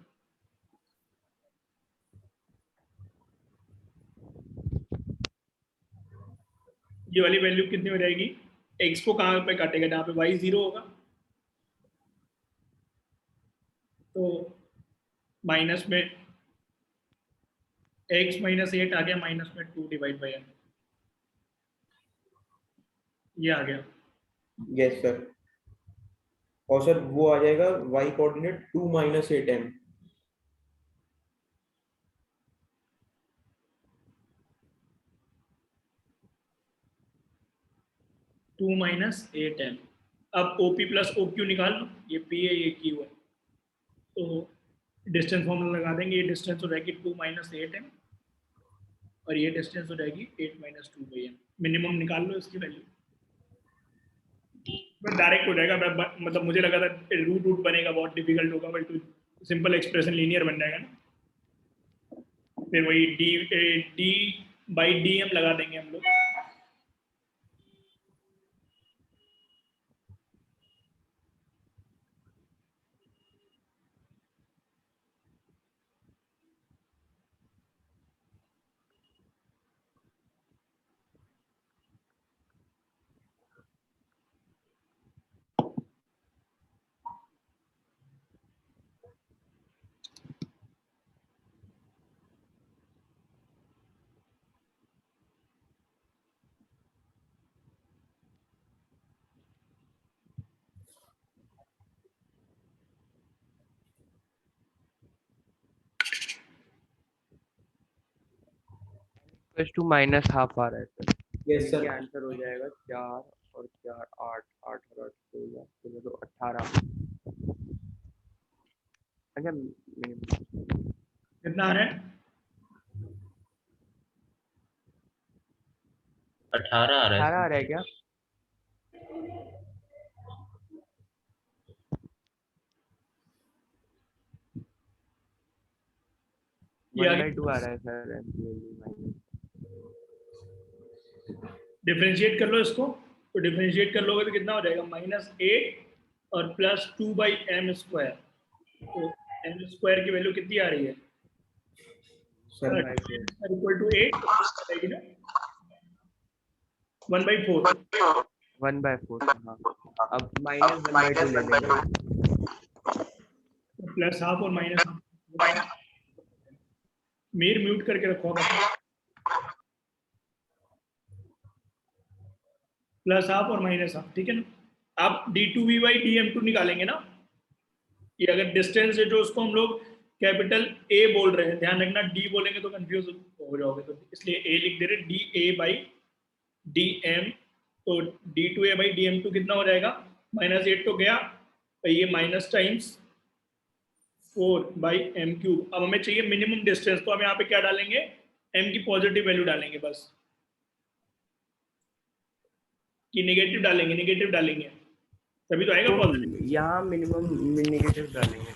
ये वाली वैल्यू कितनी हो जाएगी, x को कहाँ पे काटेगा, जहाँ पे y 0 होगा, तो माइनस में x माइनस 8 आ गया, माइनस में 2 डिवाइड बाई n, ये आ गया। Yes sir. और सर वो आ जाएगा y coordinate 2 minus 8m। 2 minus 8m। अब OP प्लस OQ निकाल लो, ये P है ये Q है, तो डिस्टेंस फॉर्मूला लगा देंगे। ये डिस्टेंस हो जाएगी 2 माइनस 8m और ये डिस्टेंस हो जाएगी 8 माइनस 2/m। मिनिमम निकाल लो इसकी वैल्यू, बस डायरेक्ट हो जाएगा। मतलब मुझे लगा था रूट रूट बनेगा, बहुत डिफिकल्ट होगा, बट सिंपल एक्सप्रेशन लीनियर बन जाएगा ना। फिर वही d/dm लगा देंगे हम लोग। प्लस टू माइनस हाफ आ रहा है सर। यस इसके सर। आंसर हो जाएगा 4 और 4 8 8 और 8 16 16 तो 18। अच्छा कितना आ रहा है? 18 आ रहा 18 आ है। रहा है क्या? ये 1/2 आ रहा है सर। डिफरेंशिएट कर लो इसको, तो डिफरेंशिएट कर लोगे तो कितना हो जाएगा? -8 और प्लस 2/m²। तो m² की वैल्यू कितनी आ रही है? सर इक्वल टू 8 आएगी ना, 1/4। 1/4। हाँ, अब -1/2 ले लेंगे। प्लस हाफ और माइनस हाफ। मेर म्यूट करके रखो। प्लस हाफ और माइनस हाफ, ठीक है ना। आप d2v/dm2 निकालेंगे ना। ये अगर डिस्टेंस है जो उसको हम लोग कैपिटल A बोल रहे हैं, ध्यान रखना, D बोलेंगे तो कंफ्यूज हो जाओगे, तो इसलिए A लिख दे रहे, DA/dm। तो d2a/dm2 कितना हो जाएगा? -8 तो गया, और ये माइनस टाइम्स 4/m³। अब हमें चाहिए मिनिमम डिस्टेंस, तो हम यहाँ पे क्या डालेंगे? m की पॉजिटिव वैल्यू डालेंगे बस, कि नेगेटिव डालेंगे? नेगेटिव डालेंगे तभी तो आएगा तो पॉजिटिव। यहाँ मिनिमम नेगेटिव डालेंगे।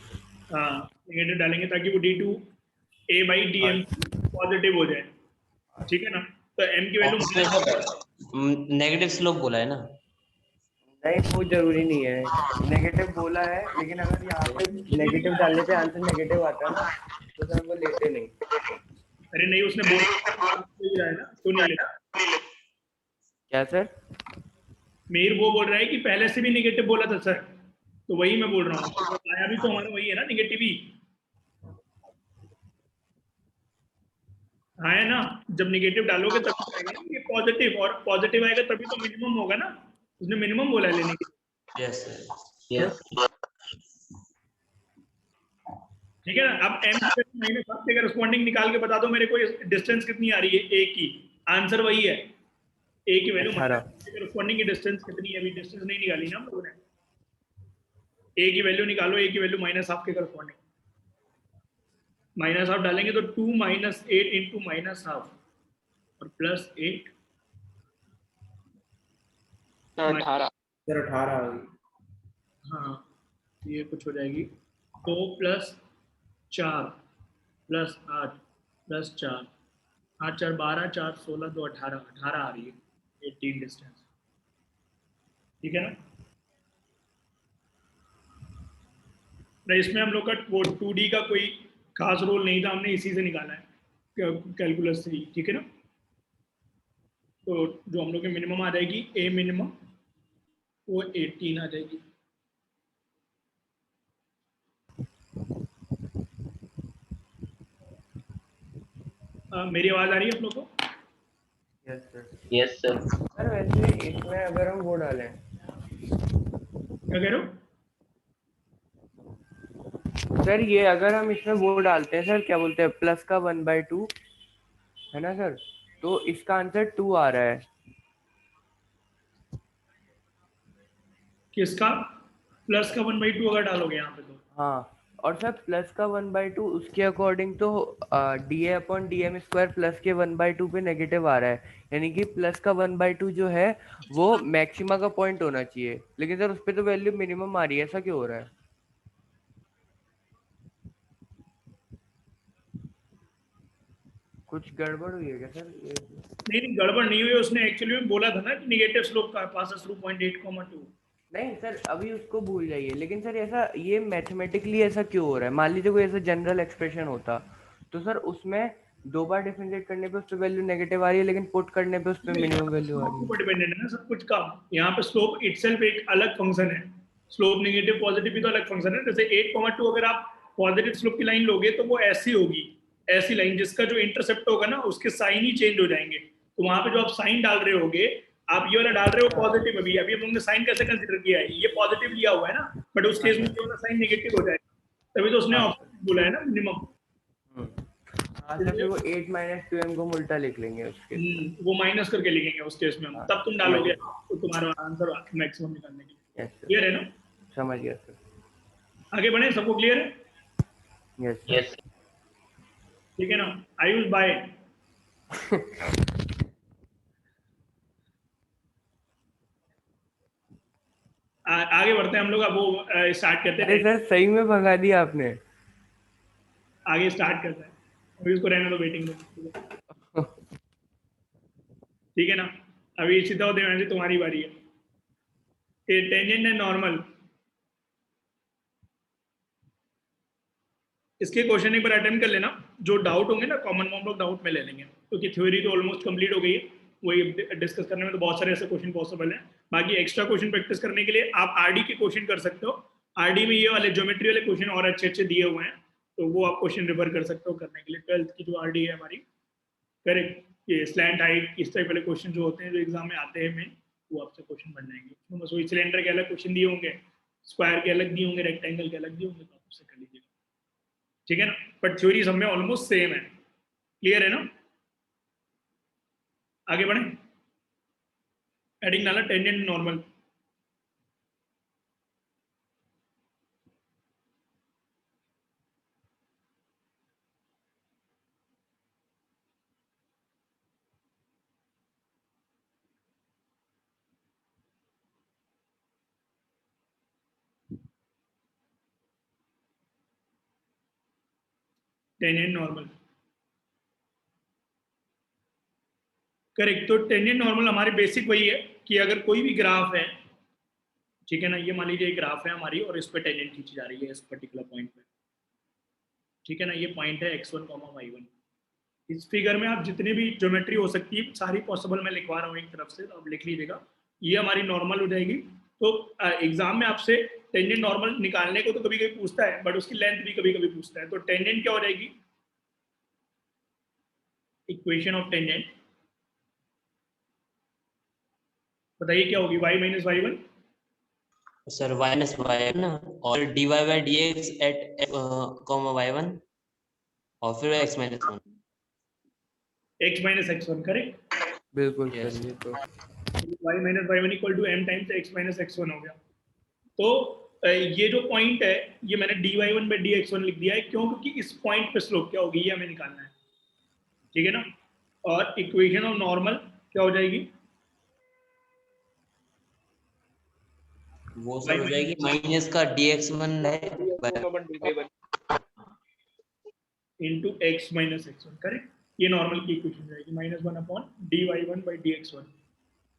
हाँ, नेगेटिव डालेंगे ताकि वो d2a/dm पॉजिटिव हो जाए, ठीक है ना। तो m की वैल्यू नेगेटिव स्लोप बोला है ना। नहीं, वो जरूरी नहीं है। नेगेटिव बोला है, लेकिन अगर यहाँ पे नेगेटिव डालने पे आंसर नेगेटिव आता है ना, तो सर वो लेते नहीं। अरे नहीं, उसने बोला है ना, तो नहीं लेता। क्या सर? मीर वो बोल रहा है कि पहले से भी नेगेटिव बोला था सर, तो वही मैं बोल रहा हूँ। आया भी तो हमारा वही है ना, नेगेटिव ही। हाँ है ना, जब नेगेटिव डालोगे तब आएगा ना ये पॉजिटिव, और पॉजिटिव आएगा तभी तो मिनिमम होगा ना। उसने मिनिमम बोला है लेने के। Yes sir. यस ठीक है ना। अब m माइनस हाफ के करस्पॉन्डिंग निकाल के बता दो मेरे को डिस्टेंस कितनी आ रही है a की। आंसर वही है, a की वैल्यू 18। करस्पॉन्डिंग की डिस्टेंस कितनी है? अभी डिस्टेंस नहीं निकाली ना हम लोगों ने। a की वैल्यू निकालो, a की वैल्यू माइनस हाफ के करस्पॉन्डिंग। माइनस हाफ डालेंगे तो 2 - 8 इंटू माइनस हाफ और प्लस 8 18। सर 18 आ गई। हाँ, ये कुछ हो जाएगी। 2 + 4 + 8 + 4 8 4 12 4 16 2 18 18 आ रही है 18 डिस्टेंस, ठीक है ना। इसमें हम लोग का वो 2D का कोई खास रोल नहीं था, हमने इसी से निकाला है, कैलकुलस से ही, ठीक है ना। तो जो हम लोग की मिनिमम आ जाएगी a मिनिमम, वो 18 आ जाएगी। मेरी आवाज आ रही है आप लोग को? Yes sir. Yes sir. Sir वैसे इसमें अगर हम वो डालें, क्या कह रहे हो? सर ये अगर हम इसमें वो डालते हैं सर, क्या बोलते हैं, प्लस का 1/2 है ना सर, तो इसका आंसर 2 आ रहा है। किसका प्लस का 1/2 अगर डालोगे यहाँ पे तो हाँ, और सर प्लस का 1/2 उसके अकॉर्डिंग तो dA/dm² प्लस के 1/2 पे नेगेटिव आ रहा है, यानी कि प्लस का 1/2 जो है वो मैक्सिमा का पॉइंट होना चाहिए, लेकिन सर उस पे तो वैल्यू मिनिमम आ रही है, ऐसा क्यों हो रहा है? कुछ गड़बड़ हुई है क्या सर ये? नहीं गड़बड़ नहीं हुई, उसने एक्चुअली में बोला था ना कि नेगेटिव स्लोप का पासेस थ्रू 0.8, 2। नहीं सर अभी उसको भूल जाइए, लेकिन सर ऐसा ये मैथमेटिकली ऐसा क्यों हो रहा है? मान लीजिए कोई ऐसा जनरल एक्सप्रेशन होता तो सर उसमें 2 बार डिफरेंशिएट करने पे उस पे वैल्यू नेगेटिव आ रही है, लेकिन पुट करने पे उस पे मिनिमम वैल्यू आ रही है। ऊपर डिपेंडेंट है ना सब कुछ का। यहाँ पे स्लोप इटसेल्फ एक अलग फंक्शन है, स्लोप नेगेटिव पॉजिटिव भी तो अलग फंक्शन है। जैसे 8,2 अगर आप पॉजिटिव स्लोप की लाइन लोगे तो वो ऐसी होगी, ऐसी लाइन जिसका जो इंटरसेप्ट होगा ना उसके साइन ही चेंज हो जाएंगे। तो वहां पे जो आप साइन डाल रहे होगे, आप ये वाला डाल रहे हो पॉजिटिव, अभी अभी हम लोगों ने साइन कैसे कंसीडर किया है, ये पॉजिटिव लिया हुआ है ना, बट उस केस में ये वाला साइन नेगेटिव हो जाएगा, तभी तो उसने ऑप्शन बोला है ना मिनिमम। हाँ सर फिर वो 8 - 2m को उल्टा लिख लेंगे उसके। वो माइनस करके लिखेंगे उस केस में हम, तब तुम डालोगे तो तुम्हारा आंसर मैक्सिमम निकालने के लिए। यस सर, क्लियर है ना? समझ गया सर। आगे बढ़े, सबको क्लियर है? Yes sir. यस ठीक है ना? आयुष बाय। आगे बढ़ते हैं हम लोग। अब वो स्टार्ट करते अरे हैं, सर सही में भगा दिया आपने। आगे स्टार्ट करते हैं, अभी उसको रहने दो वेटिंग में। ठीक है ना? अभी सीधा होते हैं, तुम्हारी बारी है। टेंजेंट है नॉर्मल, इसके क्वेश्चन एक बार अटेम्प्ट कर लेना, जो डाउट होंगे ना कॉमन हम लोग डाउट में ले लेंगे, क्योंकि थ्योरी तो ऑलमोस्ट कंप्लीट हो गई है, वही डिस्कस करने में तो बहुत सारे ऐसे क्वेश्चन पॉसिबल हैं। बाकी एक्स्ट्रा क्वेश्चन प्रैक्टिस करने के लिए आप आरडी के क्वेश्चन कर सकते हो, आरडी में ये वाले ज्योमेट्री वाले क्वेश्चन और अच्छे अच्छे दिए हुए हैं, तो वो आप क्वेश्चन रिफर कर सकते हो करने के लिए। 12th की जो आरडी है हमारी, करेक्ट, ये स्लैंट हाइट इस टाइप वाले क्वेश्चन जो होते हैं जो एग्जाम में आते हैं मेन, वो आपसे क्वेश्चन बन जाएंगे। उसमें बस वही सिलेंडर के अलग क्वेश्चन दिए होंगे, स्क्वायर के अलग दिए होंगे, रेक्टेंगल के अलग दिए होंगे, तो आप उससे कर लीजिएगा। ठीक है ना? बट थ्योरी सब में ऑलमोस्ट सेम है। क्लियर है ना? आगे बढ़े, एडिंग डाला tangent normal. Tangent normal, correct. तो टेंजेंट नॉर्मल हमारी बेसिक वही है कि अगर कोई भी ग्राफ है, ठीक है ना, ये मान लीजिए एक ग्राफ है हमारी और इस पे टेंजेंट खींची जा रही है इस पर्टिकुलर पॉइंट पे, ठीक है ना, ये पॉइंट है x1, y1। इस फिगर में आप जितनी भी ज्योमेट्री हो सकती है सारी पॉसिबल मैं लिखवा रहा हूँ एक तरफ से, तो आप लिख लीजिएगा, ये हमारी नॉर्मल हो जाएगी। तो एग्जाम में आपसे टेंजेंट नॉर्मल निकालने को तो कभी कभी पूछता है, बट उसकी लेंथ भी कभी कभी पूछता है। तो टेंजेंट क्या हो जाएगी, इक्वेशन ऑफ टेंजेंट बताइए क्या होगी, y - y1। सर y ना, और dy/dx एट y1 और फिर x - 1। x - x1, करेक्ट। बिल्कुल Yes. सर, ये तो y - y1 equal to m times x - x1 हो गया। तो ये जो पॉइंट है ये मैंने dy1/dx1 लिख दिया है, क्यों? क्योंकि इस पॉइंट पे स्लोप क्या होगी ये हमें निकालना है, ठीक है ना। और इक्वेशन ऑफ नॉर्मल क्या हो जाएगी, वो सर हो जाएगी माइनस का dx1 है इंटू x - x1, करेक्ट। ये नॉर्मल की इक्वेशन हो जाएगी, -1/dy1/dx1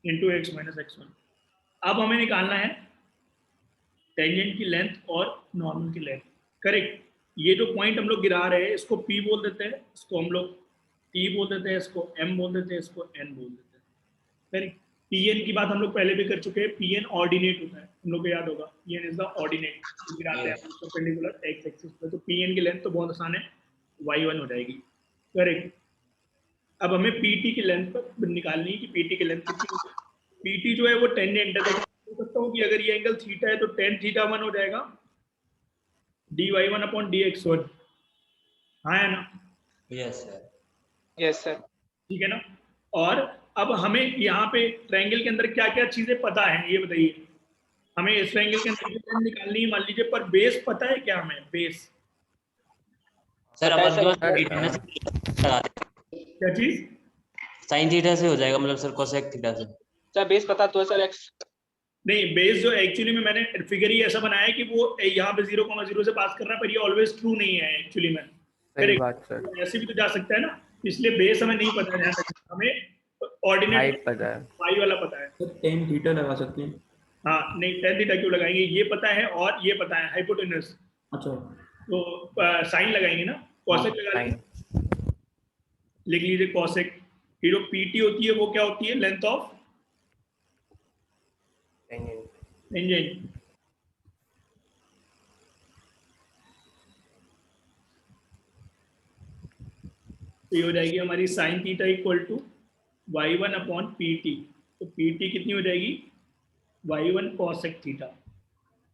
इंटू x - x1। अब हमें निकालना है टेंजेंट की लेंथ और नॉर्मल की लेंथ, करेक्ट। ये जो पॉइंट हम लोग गिरा रहे हैं इसको P बोल देते हैं, इसको हम लोग T बोल देते हैं, इसको M बोल देते हैं, इसको N बोल देते हैं, करेक्ट। Pn की बात हम लोग पहले भी कर चुके हैं, Pn ऑर्डिनेट होता है, हम लोग को याद होगा, Pn इज द ऑर्डिनेट, गिराते हैं परपेंडिकुलर x एक्सिस पे। तो Pn की लेंथ तो बहुत आसान है, y1 हो जाएगी, करेक्ट। अब हमें Pt की लेंथ पर निकालनी है कि Pt की लेंथ कितनी है। Pt जो है वो टेंजेंट है, तो बोल सकता हूँ कि अगर ये एंगल थीटा है तो tan θ1 हो जाएगा dy1/dx1, हाँ है ना? Yes sir. Yes sir. ठीक है ना। और अब हमें यहाँ पे ट्रायंगल के अंदर क्या क्या चीजें पता है ये बताइए। हमें इस ट्रायंगल के अंदर की लेंथ निकालनी है मान लीजिए, पर बेस पता है क्या हमें? बेस सर पता है अपन सर, के पास लगा दें, क्या चीज? साइन थीटा से हो जाएगा, मतलब सर कोसेक थीटा से। सर बेस पता तो है सर एक्स। नहीं, बेस जो एक्चुअली में मैंने फिगर ही ऐसा बनाया है कि वो यहाँ पे 0,0 से पास कर रहा है, पर ये ऑलवेज ट्रू नहीं है एक्चुअली में। सही बात सर। ऐसे भी तो जा सकता है ना, इसलिए बेस हमें नहीं पता है, ध्यान रखना। हमें ऑर्डिनेट हाइट पता है। वाई वाला पता है। सर tan थीटा लगा सकते हैं। हाँ नहीं, tan थीटा क्यों लगाएंगे? ये पता है और ये पता है हाइपोटेनस, अच्छा तो साइन लगाएंगे ना, कॉसेक लगा लेंगे। साइन लिख लीजिए कॉसेक। ये जो पीटी होती है वो क्या होती है? Length of tangent. टेंजेंट। तो ये हो जाएगी हमारी sine theta equal to y1 upon pt। तो pt कितनी हो जाएगी? y1 cosec theta.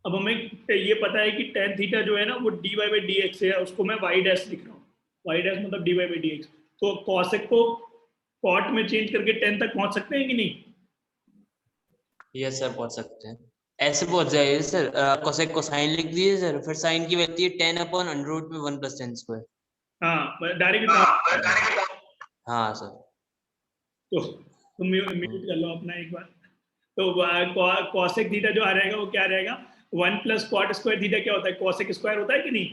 अब हमें ये पता है कि tan थीटा जो है ना वो dy बाई dx है, उसको मैं y डैश लिख रहा हूँ। y डैश मतलब dy बाई dx। तो cosec को cot में चेंज करके tan तक पहुंच सकते हैं कि नहीं? यस सर पहुंच सकते हैं, ऐसे पहुंच जाएगा सर। कोसेक को साइन लिख दीजिए सर, फिर साइन की वैल्यू है 10 अपॉन अंडर रूट में 1 प्लस 10 स्क्वायर। हाँ डायरेक्ट। हाँ सर। तो तुम म्यूट कर लो अपना एक बार। तो cosec थीटा जो आ रहेगा वो क्या रहेगा? 1 प्लस कॉट स्क्वायर थीटा क्या होता है? cosec स्क्वायर होता है कि नहीं?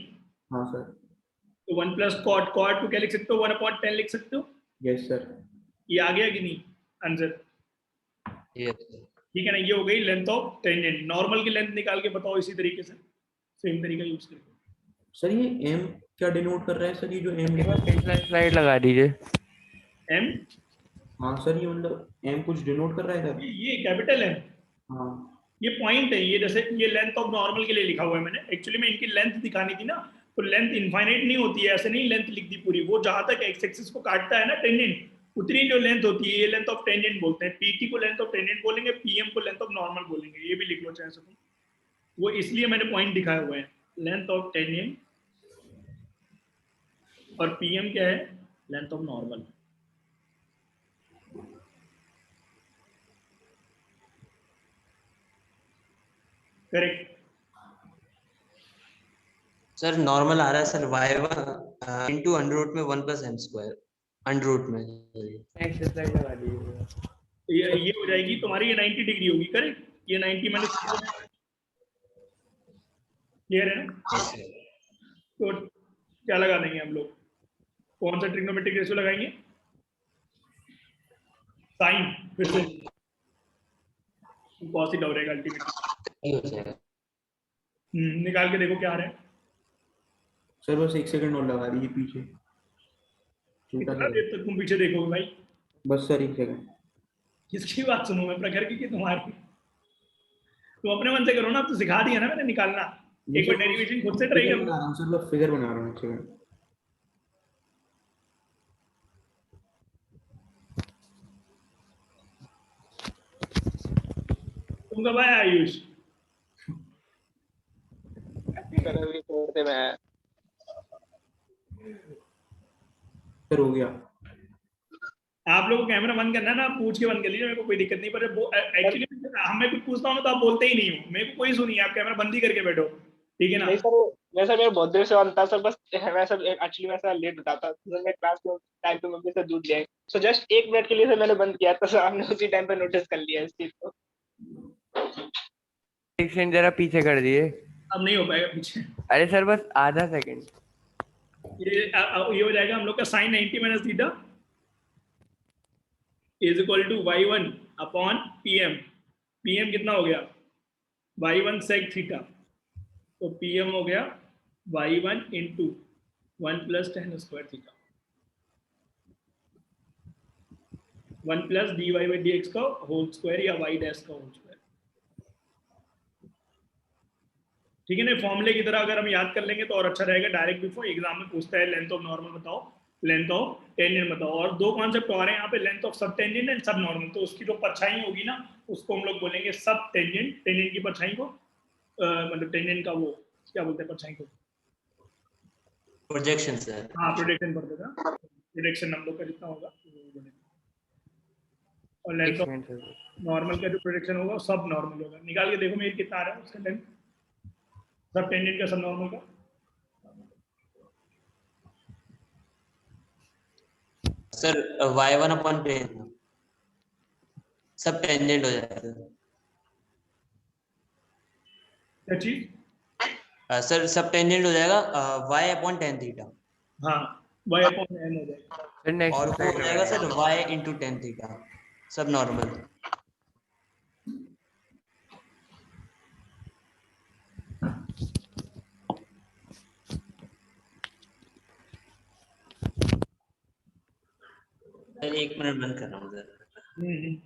हाँ सर। तो 1 प्लस कॉट, कॉट को क्या लिख सकते हो? 1 अपॉन 10 लिख सकते हो। Yes sir. ये आ गया कि नहीं आंसर? Yes sir. ठीक है ना, ये हो गई लेंथ ऑफ टेंजेंट। नॉर्मल की लेंथ निकाल के बताओ इसी तरीके से, सेम तरीका यूज करके। सर ये m क्या डिनोट कर रहा है सर? ये जो m एक लिखा बार है। पिछला स्लाइड लगा दीजिए। एम हाँ सर ये मतलब m कुछ डिनोट कर रहा है सर। ये कैपिटल है, हाँ ये पॉइंट है। ये जैसे ये लेंथ ऑफ नॉर्मल के लिए लिखा हुआ है मैंने, एक्चुअली में इनकी लेंथ दिखानी थी ना, तो लेंथ इनफाइनाइट नहीं होती है, ऐसे नहीं लेंथ लिख दी पूरी। वो जहां तक एक्स एक्सिस को काटता है ना टेंजेंट, उतनी जो लेंथ होती है ये लेंथ ऑफ टेंजेंट बोलते हैं। पीटी को लेंथ ऑफ टेंजेंट बोलेंगे, पीएम को लेंथ ऑफ नॉर्मल बोलेंगे। ये भी लिख लो चाहे सको, वो इसलिए मैंने पॉइंट दिखाए हुए हैं। लेंथ ऑफ टेंजेंट और पीएम क्या है? Length of normal. Correct. Sir normal आ रहा है sir y1 into under root में 1 plus m square under root में। नेक्स्ट स्लाइड लगा दीजिए। ये हो जाएगी तुम्हारी, ये 90 डिग्री होगी। करेक्ट, ये 90 मैंने क्लियर है ना? तो क्या लगा देंगे हम लोग? कौन सा ट्रिग्नोमेट्रिक रेशियो लगाएंगे? साइन। फिर से कॉस थीटा हो रहेगा अल्टीमेटली। निकाल के देखो क्या आ रहा है। सर बस 1 सेकंड और लगा दीजिए पीछे, छोटा कितना सा। देर तक तुम पीछे देखोगे भाई? बस सर 1 सेकंड। किसकी बात सुनूं मैं, प्रखर की कि तुम्हारी? तुम अपने मन से करो ना, तो सिखा दिया ना मैंने निकालना। एक बार डेरिवेशन खुद से ट्राई फिगर करो। बना रहा हूँ सर, बस फिगर बना रहा हूँ 1 सेकंड। तुम कब आया आयुष? सर अभी छोड़ते मैं। सर हो गया। आप लोगों को कैमरा बंद करना है ना, आप पूछ के बंद कर लीजिए, मेरे को कोई दिक्कत नहीं। पर एक्चुअली मैं कुछ पूछता हूँ तो आप बोलते ही नहीं हो, मेरे को कोई सुनिए, आप कैमरा बंद ही करके बैठो, ठीक है ना? नहीं सर, मैं सर मेरा बहुत देर से ऑन था सर, बस मैं सर एक्चुअली मैं सर लेट उठा था, तो मैं क्लास में टाइम पे मम्मी से दूध ले आई, सो जस्ट 1 मिनट के लिए सर मैंने बंद किया था, सर आपने उसी टाइम पे नोटिस कर लिया इस चीज को। सेक्शन जरा पीछे कर दिए। अब नहीं हो पाएगा पीछे। अरे सर बस आधा सेकंड। ये हो जाएगा हम लोग का sine 90 minus theta is equal to y1 upon pm। pm कितना हो गया? y1 sec थीटा, तो pm हो गया y1 into 1 plus tan square theta, 1 plus dy by dx का होल स्क्वायर या y डैश का होल स्क्वायर। ठीक है ना? फॉर्मूले की तरह अगर हम याद कर लेंगे तो और अच्छा रहेगा। डायरेक्ट बिफोर एग्जाम में पूछता है लेंथ ऑफ नॉर्मल बताओ, लेंथ ऑफ टेंजेंट बताओ, और दो कॉन्सेप्ट और हैं यहाँ पे, लेंथ ऑफ सब टेंजेंट एंड सब नॉर्मल। तो उसकी जो परछाई होगी ना, उसको हम लोग बोलेंगे सब टेंजेंट। टेंजेंट की परछाई को मतलब टेंजेंट का वो क्या बोलते हैं परछाई को? Projection sir. हाँ प्रोजेक्शन पढ़ते था, प्रोजेक्शन हम लोग का जितना होगा। और length of second sir. Normal का जो प्रोजेक्शन होगा सब नॉर्मल होगा। निकाल के देखो मेरे कितना आ रहा है उसका लेंथ, सब टेंजेंट का सब नॉर्मल का। सर y1/10 सब टेंजेंट हो जाता है क्या चीज? सर, सब टेंजेंट हो जाएगा y/10 थीटा, हाँ, y/n हो जाएगा। सर नेक्स्ट और वो स्लाइड हो जाएगा लगाइए। सर y/10 थीटा, सब नॉर्मल। सर 1 मिनट बंद कर रहा हूँ सर। हम्म।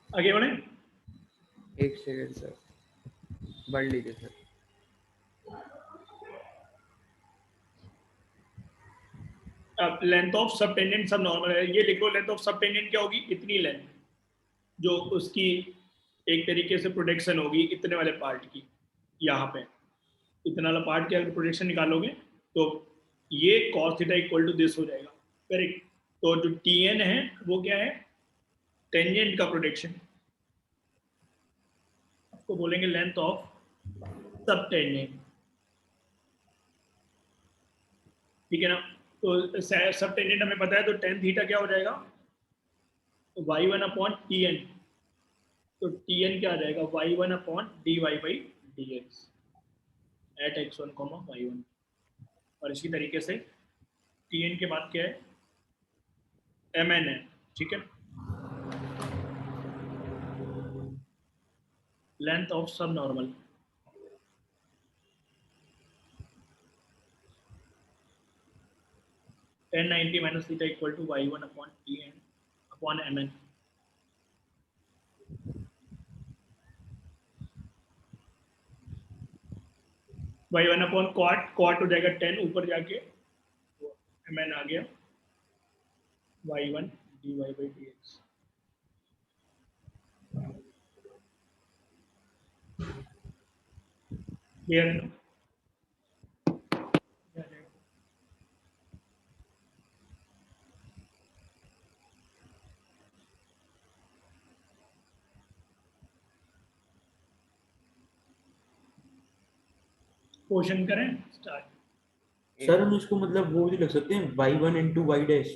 आगे बढ़े। एक सेकंड सर, बढ़ लीजिए सर। अब लेंथ ऑफ सब टेंजेंट सब नॉर्मल है, ये लिखो लेंथ ऑफ सब टेंजेंट क्या होगी, इतनी लेंथ जो उसकी एक तरीके से प्रोटेक्शन होगी इतने वाले पार्ट की, यहाँ पे इतना वाला पार्ट की अगर प्रोटेक्शन निकालोगे तो ये cos theta equal to this हो जाएगा, करेक्ट। तो जो Tn है वो क्या है, टेंजेंट का प्रोटेक्शन, आपको बोलेंगे लेंथ ऑफ सब टेंजेंट, ठीक है ना। तो सब टेंजेंट हमें पता है, तो टेन थीटा क्या हो जाएगा, y1/Tn, तो Tn क्या आ जाएगा, y1/dy/dx एट x1, y1। और इसी तरीके से Tn के बाद क्या है, mn है, ठीक है, length of subnormal. Tan 90 minus theta equal to y1/Tn/mn। y1/cot, cot हो जाएगा 10 ऊपर जाके, mn आ गया y1 dy/dx। क्लियर है ना? क्वेश्चन करें स्टार्ट। सर हम इसको मतलब वो भी लिख सकते हैं y1 into y dash।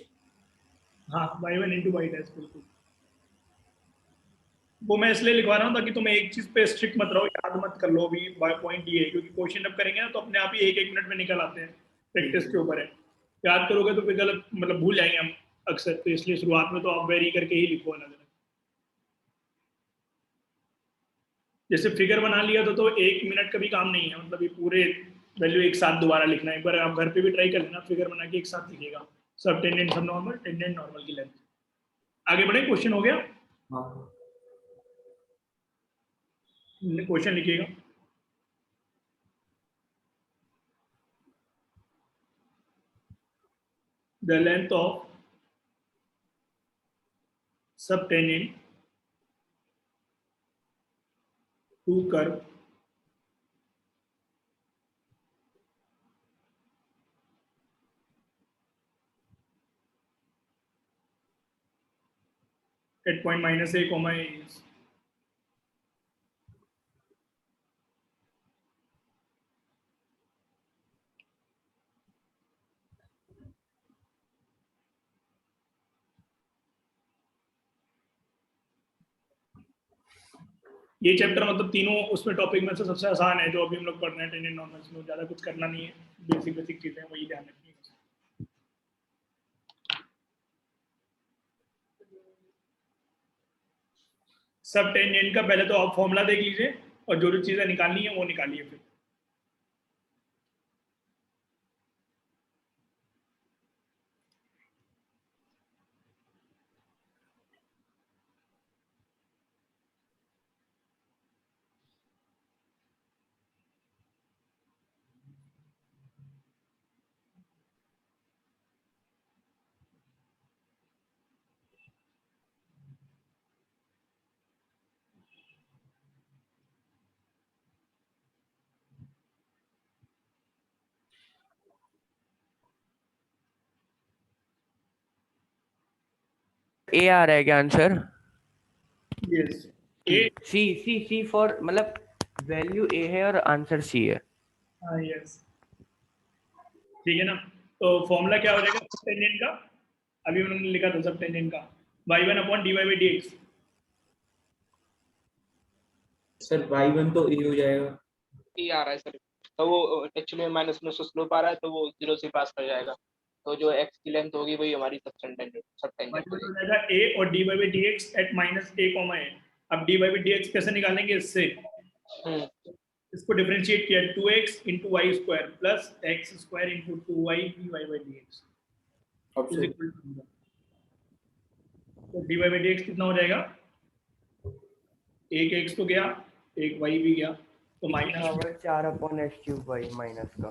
हाँ, y1 into y dash, बिल्कुल। वो मैं इसलिए लिखवा रहा हूँ ताकि तुम एक चीज पे स्ट्रिक्ट मत रहो, याद मत कर लो अभी पॉइंट ये है, क्योंकि क्वेश्चन जब करेंगे ना तो अपने आप ही एक एक मिनट में निकल आते हैं, प्रैक्टिस के ऊपर है। याद करोगे तो फिर गलत मतलब भूल जाएंगे हम अक्सर, तो इसलिए शुरुआत में तो आप वेरी करके ही लिखो अलग अलग। जैसे फिगर बना लिया तो 1 मिनट का भी काम नहीं है, मतलब ये पूरे वैल्यू एक साथ दोबारा लिखना है। एक बार आप घर पे भी ट्राई कर लेना, फिगर बना के एक साथ लिखेगा, सब टेंजेंट सब नॉर्मल, टेंजेंट नॉर्मल की लेंथ। आगे बढ़े, क्वेश्चन हो गया, हाँ क्वेश्चन लिखिएगा। The length of subtangent to curve at point minus a comma a is ये चैप्टर मतलब तीनों उसमें टॉपिक में से सबसे आसान है जो अभी हम लोग पढ़ रहे हैं टेंजेंट नॉर्मल्स में, ज्यादा कुछ करना नहीं है, बेसिक बेसिक चीजें वही ध्यान रखनी है। सब टेंजेंट का पहले तो आप फॉर्मूला देख लीजिए और जो जो चीजें निकालनी है वो निकालिए फिर। ए आ रहा है क्या answer? Yes A, C C C for मतलब वैल्यू ए है और आंसर सी है। हाँ यस, ठीक है ना। तो फॉर्मूला क्या हो जाएगा सब टेंजेंट का? अभी उन्होंने लिखा था सब टेंजेंट का, y1 upon dy by dx। Sir y1 तो a हो जाएगा। ये आ रहा है सर, तो वो एक्चुअली माइनस में स्लोप आ रहा है तो वो 0 से पास कर जाएगा, तो जो x की लेंथ होगी वही हमारी सब टेंजेंट y1 हो जाएगा a और dy by dx at minus a comma a। अब dy बाई dx कैसे निकालेंगे इससे? इसको डिफरेंशिएट किया 2x into y square plus x square into 2y dy by dx is equal to 0। तो dy बाई dx कितना हो जाएगा? एक x तो गया, एक y भी गया, तो minus power 4 upon S cube Y minus का,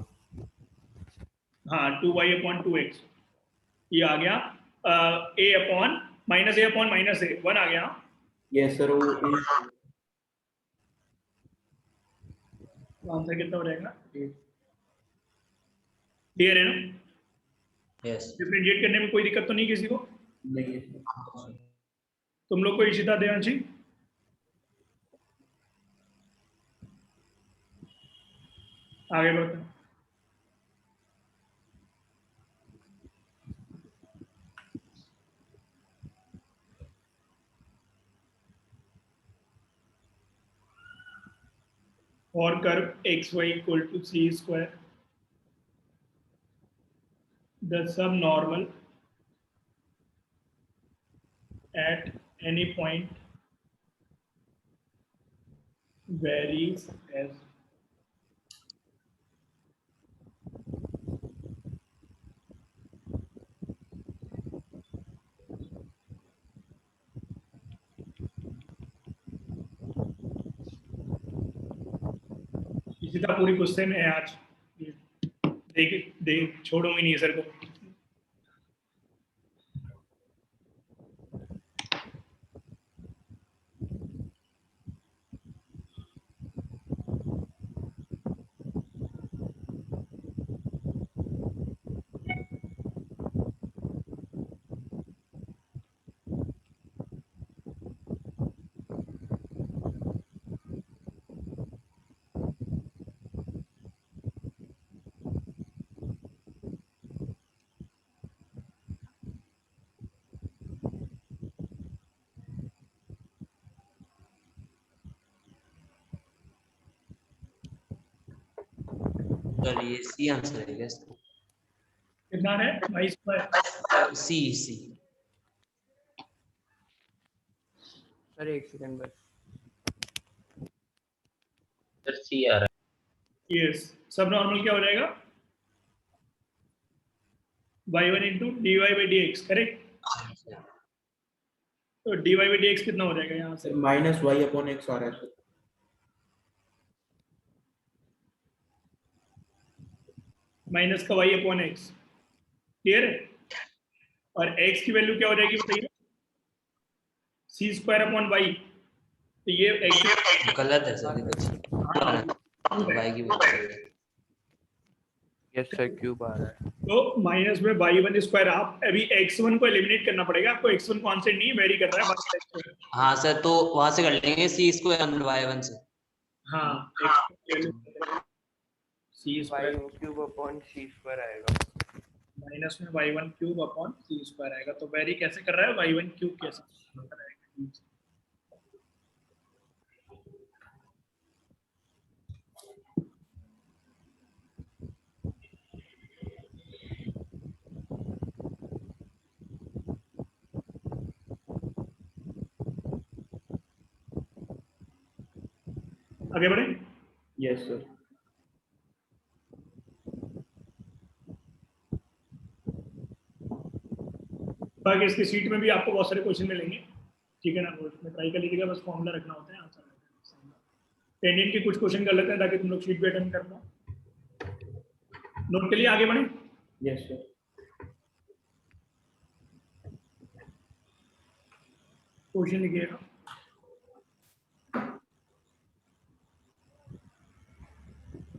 हाँ 2y अपॉन 2x ये आ गया a अपॉन माइनस ए 1 आ गया। यस सर वो तो आंसर कितना हो जाएगा? क्लियर है ना? यस डिफरेंशिएट करने में कोई दिक्कत तो नहीं किसी को? नहीं है। तुम लोग को इशिता देवांशी? आगे बढ़ते हैं। और curve X Y equal to C square, the subnormal at any point varies as इसी तरह पूरी गुस्से में है आज, देख देख छोड़ूंगी नहीं सर को। सर ये सी आंसर है क्या इसका? कितना है y square? C c sir एक सेकंड बस। सर सी आ रहा यस, सब नॉर्मल क्या हो जाएगा? y1 into d Y by d x, correct. तो d Y by d x कितना हो जाएगा यहाँ से? Sir minus y upon x आ रहा है सर। माइनस का y अपॉन एक्स, क्लियर है? और x की वैल्यू क्या हो जाएगी बताइए? सी स्क्वायर अपॉन वाई, तो ये x गलत है सर वाई की वैल्यू यस सर क्यूब आ रहा है। तो माइनस में y1 स्क्वायर, आप अभी x1 को एलिमिनेट करना पड़ेगा आपको, x1 कांस्टेंट नहीं वेरी कर रहा है। हाँ सर तो वहां से कर लेंगे सी स्क्वायर अंदर y1 से। हाँ सी वाई स्क्वायर क्यूब अपॉन सी स्क्वायर आएगा। माइनस में y1 क्यूब अपॉन सी स्क्वायर आएगा। तो वेरी कैसे कर रहा है? y1 क्यूब कैसे कर रहा है? आगे बढ़े। Yes sir. बाकी इसकी सीट में भी आपको बहुत सारे क्वेश्चन मिलेंगे, ठीक है ना? वो इसमें ट्राई कर लीजिएगा, बस फॉर्मूला रखना होता है, आंसर टेंजेंट के कुछ क्वेश्चन गलत है ताकि तुम लोग शीट भी अटेंड कर पाओ। नोट के लिए आगे बढ़े। Yes sir. क्वेश्चन लिखिएगा।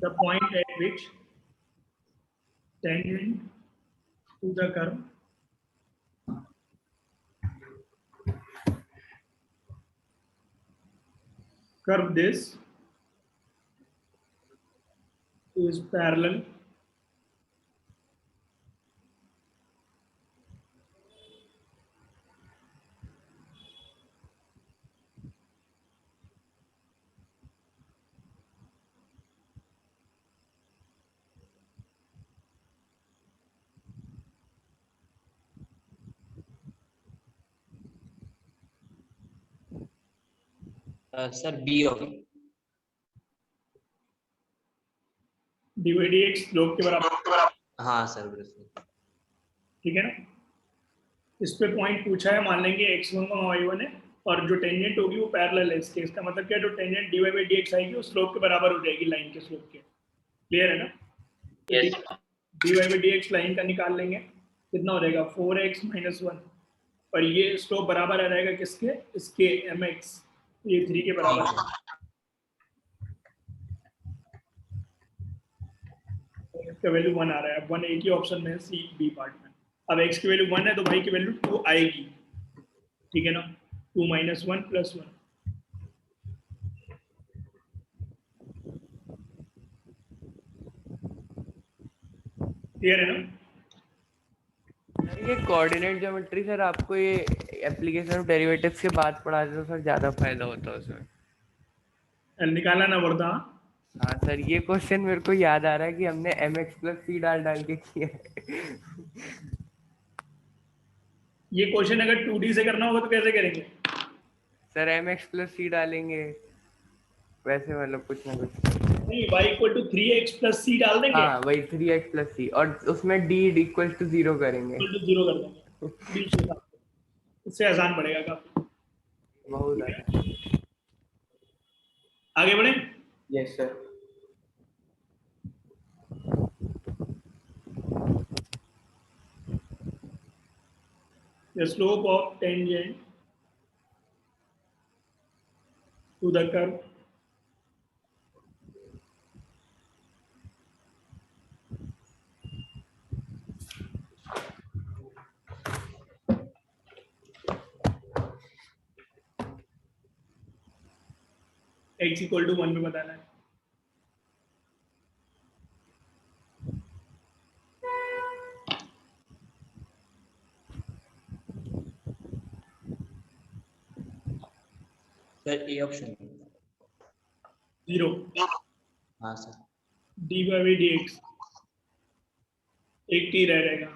The point at which tangent to the curve curve this is parallel sir B होगा। dy dx स्लोप के बराबर, हाँ सर बिल्कुल। ठीक है ना। इस पे पॉइंट पूछा है, मान लेंगे x1 y1 है और जो टेंजेंट होगी वो पैरेलल है इसके। इसका मतलब क्या है, जो टेंजेंट dy by dx आएगी वो स्लोप के बराबर हो जाएगी लाइन के स्लोप के। क्लियर है ना। Yes. dy by dx line का निकाल लेंगे, कितना हो जाएगा 4x - 1, और ये स्लोप बराबर आ जाएगा किसके, इसके mx, ये 3 के बराबर है। इसका वैल्यू 1 आ रहा है। अब 1 एक ही ऑप्शन में है, सी बी पार्ट में। अब x की वैल्यू 1 है तो y की वैल्यू 2 आएगी, ठीक है ना। 2 - 1 + 1, क्लियर है ना। सर ये कोऑर्डिनेट ज्योमेट्री सर आपको ये एप्लीकेशन ऑफ डेरिवेटिव्स के बाद पढ़ा दे तो सर ज़्यादा फायदा होता है उसमें। निकाला ना पड़ता। हाँ सर, ये क्वेश्चन मेरे को याद आ रहा है कि हमने mx + c डाल डाल के किया है। ये क्वेश्चन अगर 2D से करना होगा तो कैसे करेंगे। सर mx + c डालेंगे, वैसे मतलब कुछ ना कुछ। नहीं, y = 3x + c डाल देंगे, हाँ वही 3x + c, और उसमें d = 0 करेंगे। तो 0 कर देंगे बीच के साथ। इससे आसान पड़ेगा काफी। बहुत अच्छा। आगे बढ़े। Yes sir. The slope of tangent to the curve x = 1 में बताना है। Sir A option. 0 हाँ सर। dy by dx, एक t रह जाएगा।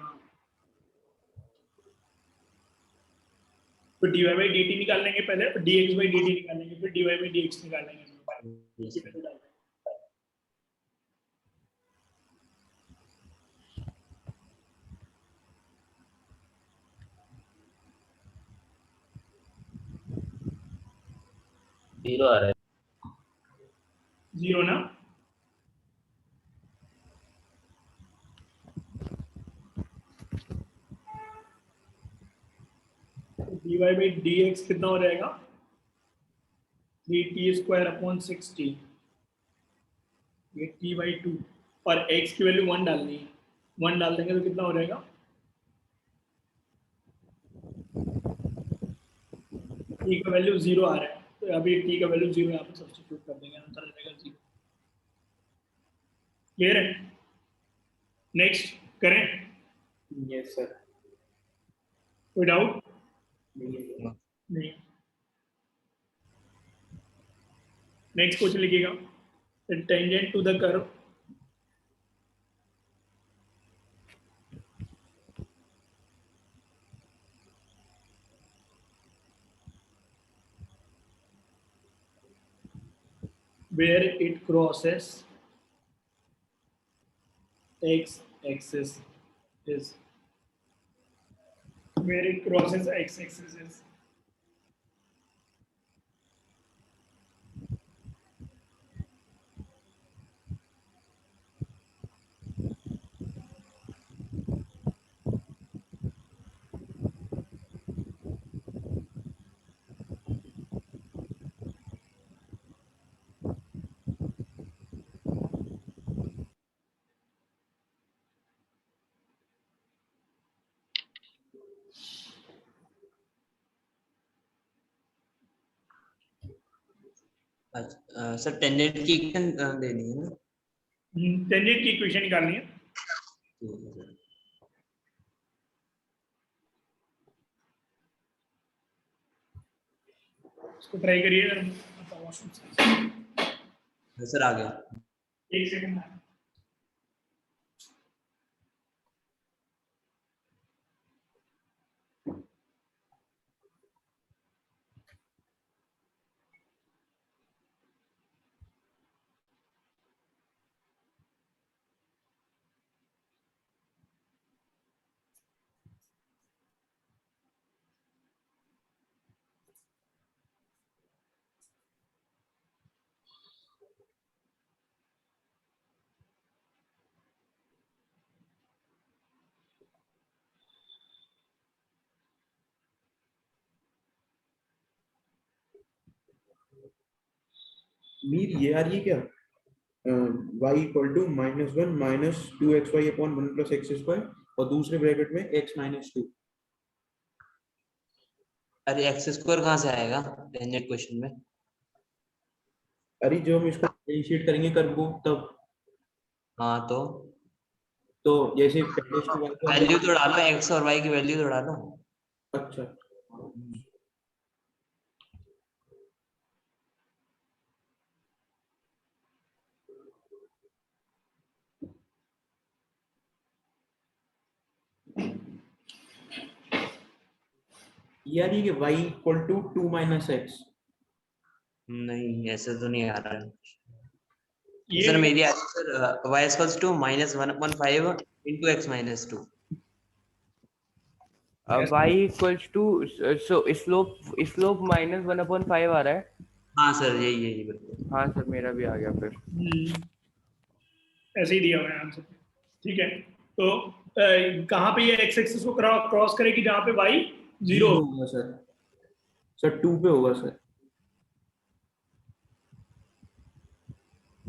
तो dy by dt निकाल लेंगे पहले, dx by dt निकाल लेंगे, फिर dy by dx निकाल लेंगे। जीरो आ रहा है। 0 ना। dy by dx कितना हो जाएगा, 3t² / 6t, ये t/2, और x की वैल्यू 1 डालनी है। 1 डाल देंगे तो कितना हो जाएगा, t का वैल्यू 0 आ रहा है, तो अभी t का वैल्यू 0 यहाँ पे सब्स्टिट्यूट कर देंगे, आंसर आ जाएगा 0। क्लियर है। नेक्स्ट करें, यस सर। कोई डाउट नहीं। नहीं। नेक्स्ट क्वेश्चन लिखिएगा, tangent to the curve where it crosses x axis is, where it crosses x axis is, अच्छा सर टेंजेंट की इक्वेशन देनी है ना? टेंजेंट की इक्वेशन निकालनी है। ठीक है सर। इसको ट्राई करिए अगर सर आ गया। एक सेकंड। मीर ये आ रही है क्या? y equal to -1 minus 2xy upon 1 plus X square और दूसरे ब्रैकेट में x माइनस 2। अरे एक्स स्क्वायर कहाँ से आएगा टेंजेंट क्वेश्चन में? अरे जो हम इसको डिफरेंशिएट करेंगे कर्व को तब, हाँ तो जैसे पहले इसको y को हम वैल्यू तो डालो, एक्स और वाई की वैल्यू तो डालो। अच्छा ये आ रही है कि y equal to 2 minus X. नहीं ऐसे तो नहीं आ रहा है ये सर। मेरी आ रही है sir y equals to -1/5 into x minus 2। y equals to slope -1/5 आ रहा है। हाँ सर यही यही बिल्कुल। हाँ सर मेरा भी आ गया फिर। ऐसे ही दिया हुआ है आंसर। ठीक है, तो कहाँ पे ये एक्स एक्सिस को क्रॉस करेगी जहाँ पे y 0 होगा सर। सर 2 पे होगा सर।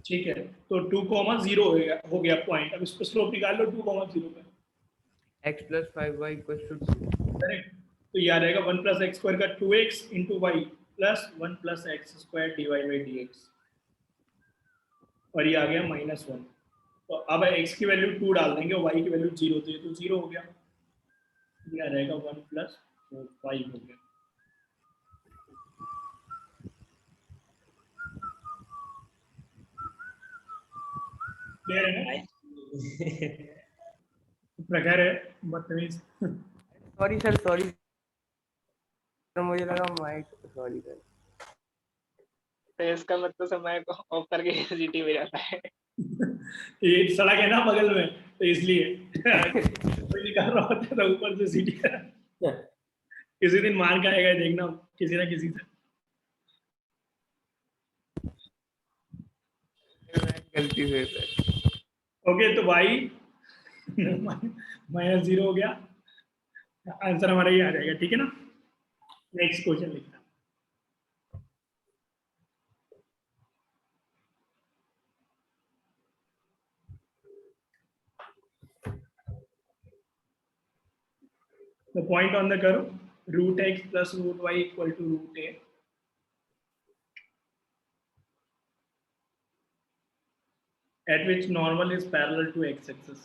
ठीक है, तो 2,0 हो गया पॉइंट। अब इसको स्लोप निकाल लो 2,0 पे। x + 5y = 2। करेक्ट, तो ये आ जाएगा 1 + x² का 2x × y plus 1 + x² dy/dx, और ये आ गया -1। तो अब x की वैल्यू 2 डाल देंगे और y की वैल्यू 0 थी, तो 0 हो गया। ये आ जाएगा 1 + 5 हो गया। क्लियर है ना? प्रखर है, बदतमीज। सॉरी सर मुझे लगा माइक। Sorry sir. तो इसका मतलब समय को ऑफ करके सीटी में जाता है। ये सड़क है ना बगल में, तो इसलिए कोई निकाल रहा होता था ऊपर से सीटी का। किसी दिन मार खाएगा देखना किसी ना किसी से। गलती से सर। ओके, तो भाई -0 हो गया, आंसर हमारा ये आ जाएगा। ठीक है ना? नेक्स्ट क्वेश्चन लिखना। The point on the curve √x + √y = √a, at which normal is parallel to x-axis.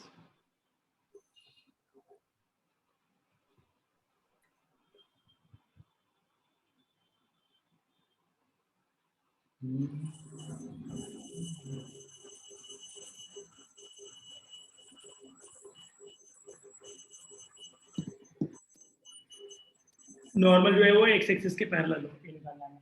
Normal जो है वो एक्स एक्सिस के पैरेलल हो, ये निकालना है।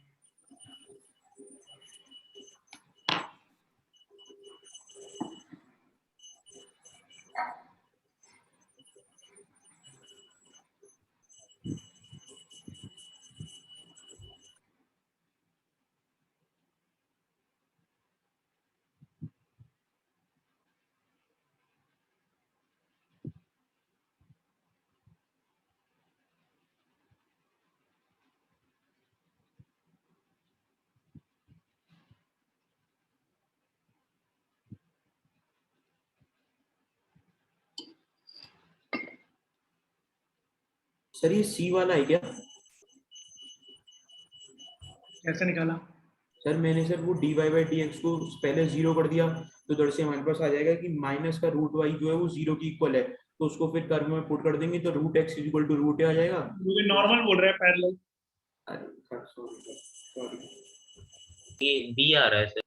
सर ये सी वाला है क्या? कैसे निकाला? सर मैंने सर वो dy बाई dx को पहले 0 कर दिया, तो इधर से हमारे पास आ जाएगा कि माइनस का रूट वाई जो है वो 0 की इक्वल है, तो उसको फिर कर्व में पुट कर देंगे तो root x equal to root आ जाएगा। मुझे नॉर्मल बोल रहा है पैरेलल। अरे सॉरी ये बी आ रहा है सर।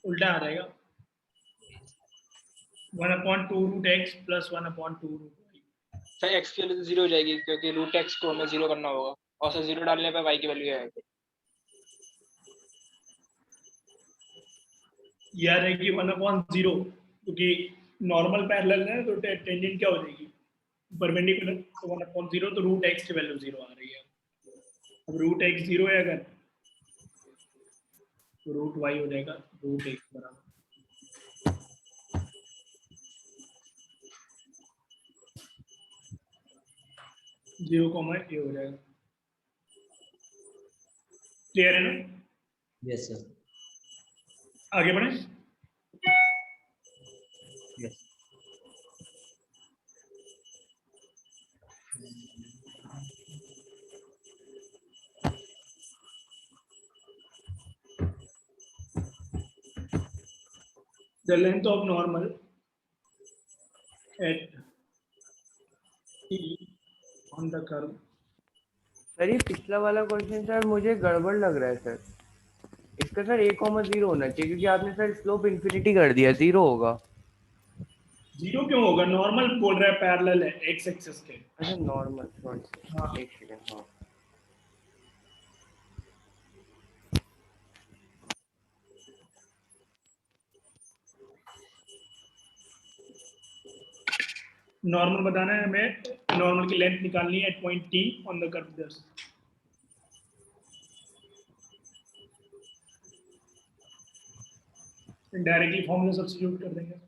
उल्टा आ जाएगा 1/2 root X plus 1/2 root Y. Sir x की वैल्यू 0 हो जाएगी क्योंकि रूट x को हमें 0 करना होगा और सर 0 डालने पर y की वैल्यू आएगी। ये आ जाएगी 1/0 क्योंकि नॉर्मल पैरेलल है तो टेंजेंट क्या हो जाएगी परपेंडिकुलर, तो 1/0 तो रूट एक्स की वैल्यू 0 आ रही है। अब रूट एक्स 0 है अगर तो रूट वाई हो जाएगा रूट एक्स बराबर 0, ये हो जाएगा। क्लियर है ना? Yes sir. आगे बढ़े। Yes. The length of normal at T on the curve। Sir ये पिछला वाला क्वेश्चन सर मुझे गड़बड़ लग रहा है सर, इसका सर 1,0 होना चाहिए क्योंकि आपने सर स्लोप इन्फिनिटी कर दिया, 0 होगा। 0 क्यों होगा? नॉर्मल बोल रहा है पैरेलल है एक्स एक्सिस के। अच्छा नॉर्मल, हाँ। एक सेकंड। हाँ नॉर्मल बताना है हमें, नॉर्मल की लेंथ निकालनी है at point T on the curve this. Directly formula substitute कर देंगे।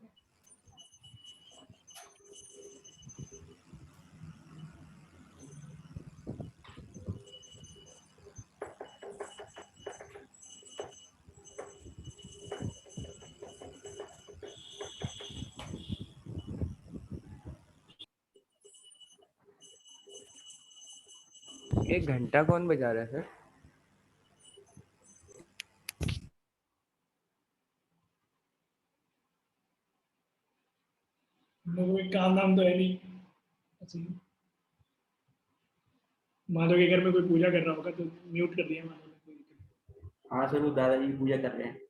ये घंटा कौन बजा रहा है सर? कोई काम नाम तो है नहीं। माधव के घर में कोई पूजा कर रहा होगा तो म्यूट कर दिया माधव ने। हाँ सर वो दादाजी पूजा कर रहे हैं।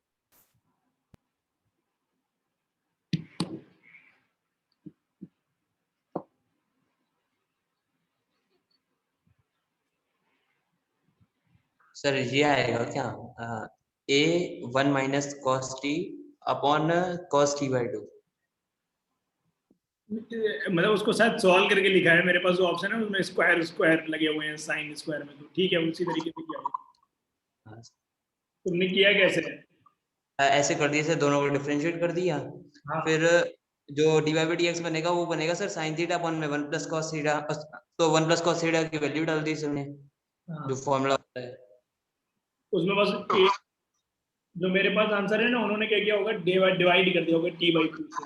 सर ये आएगा क्या, a 1 minus cos T upon cos T by 2। मतलब उसको शायद सॉल्व करके लिखा है, मेरे पास जो ऑप्शन है उसमें स्क्वायर स्क्वायर लगे हुए हैं साइन स्क्वायर में, तो ठीक है उसी तरीके से किया होगा। तुमने किया कैसे है? ऐसे कर दिया सर, दोनों को डिफरेंशिएट कर दिया। हाँ। फिर जो डी बाई डी एक्स बनेगा वो बनेगा सर साइन थीटा अपॉन में 1 प्लस कॉस थीटा, तो 1 प्लस कॉस थीटा की वैल्यू डाल दी हमने, जो फॉर्मूला होता है उसमें बस एक, जो मेरे पास आंसर है ना उन्होंने क्या किया होगा, डिवाइड कर दिया होगा टी बाई 2 से।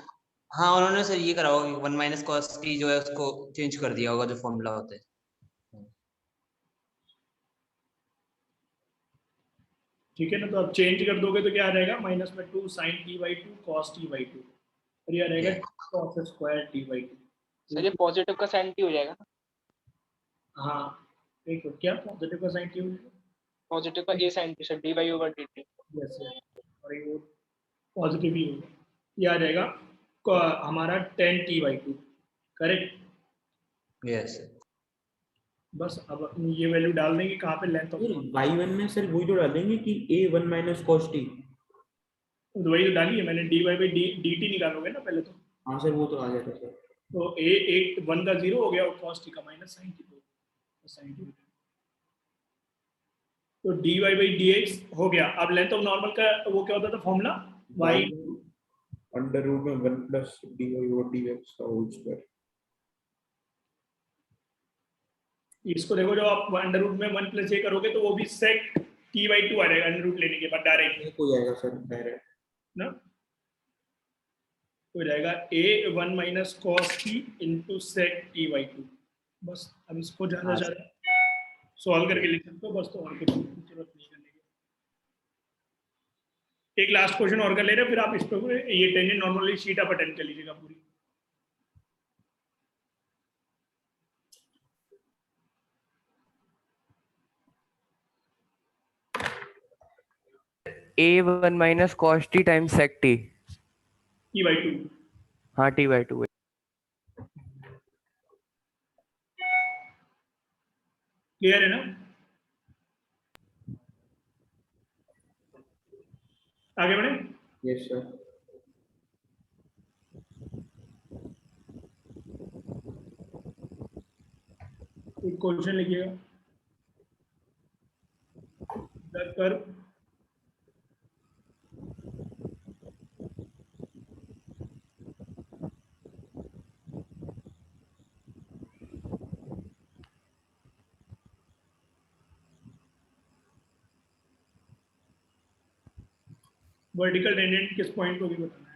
हाँ उन्होंने सर ये करा होगा 1 माइनस कॉस टी जो है उसको चेंज कर दिया होगा जो फॉर्मूला होता है। ठीक है ना, तो अब चेंज कर दोगे तो क्या आ जाएगा, माइनस में 2 sine T by 2 cos T by 2 और ये आ जाएगा cos square T by 2। Sir ये पॉजिटिव का साइन टी हो जाएगा। हाँ एक क्या पॉजिटिव का साइन टी हो जाएगा, पॉजिटिव का a sine t sir d by over d t. Yes और ये पॉजिटिव ही होगा, ये आ जाएगा हमारा 10 टी बाई 2 करेक्ट। यस बस अब ये वैल्यू डाल देंगे कहाँ पे, लेंथ ऑफ y1 में सर वही तो डालेंगे कि a1 माइनस cos t। तो वही तो डाली है मैंने, D Y by D T निकालोगे ना पहले तो। हाँ सर वो तो आ गया था सर। तो ए एक 1 का 0 हो गया और cos टी का minus sine t sine t, तो d Y by d x हो गया। अब लेंथ ऑफ नॉर्मल का वो क्या होता था फॉर्मूला, y अंडर रूट में 1 प्लस dy ओवर dx का होल स्क्वायर। इसको देखो, जब आप अंडर रूट में 1 प्लस ए करोगे तो वो भी सेक टी बाई 2 आ जाएगा अंडर रूट लेने के बाद डायरेक्ट हो जाएगा सर डायरेक्ट ना, हो जाएगा a 1 minus cos T into sec T by 2। बस अब इसको ज्यादा ज्यादा सॉल्व करके लिख सकते हो बस, तो और कुछ जरूरत नहीं करने की। एक लास्ट क्वेश्चन और कर ले रहे हैं, फिर आप इस पे ये टेंजेंट नॉर्मली शीट आप अटेंड कर लीजिएगा पूरी। A1 minus cos t times sec t। T/2। हाँ t/2। क्लियर है ना? आगे बढ़े। Yes sir. एक क्वेश्चन लिखिएगा। द कर्व वर्टिकल टेंजेंट किस पॉइंट को भी बताना है।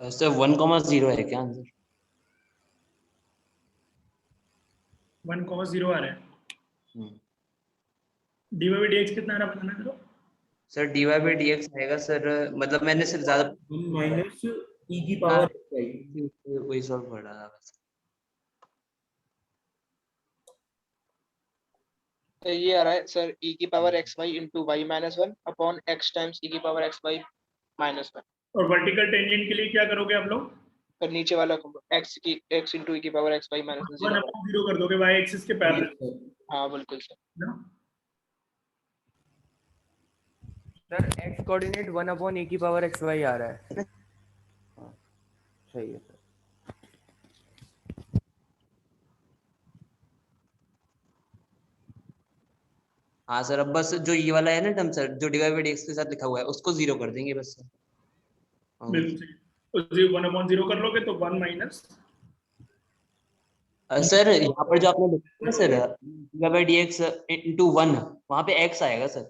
सर 1,0 है क्या आंसर? 1,0 आ रहा है। dy/dx कितना आ रहा है बताना करो। सर dy/dx आएगा सर, मतलब मैंने सिर्फ ज्यादा 1 माइनस e की पावर x वही सॉल्व कर रहा था बस। तो ये आ रहा है सर e की power xy into y minus 1 upon x times e की पावर xy minus 1। और वर्टिकल टेंजेंट के लिए क्या करोगे आप लोग? और नीचे वाला x into e की पावर xy minus 0 1/0 कर दोगे y एक्सिस के पैरेलल। हाँ बिल्कुल सर। ना सर x कोऑर्डिनेट 1/e की पावर xy आ रहा है। हाँ, सही है सर। हाँ सर, अब बस जो ये वाला है ना टर्म सर, जो dy/dx के साथ लिखा हुआ है उसको 0 कर देंगे बस सर। बिल्कुल सही। तो 1/0 कर लोगे तो 1 माइनस सर यहाँ पर जो आपने लिखा है सर dy/dx into 1, वहाँ पे x आएगा सर।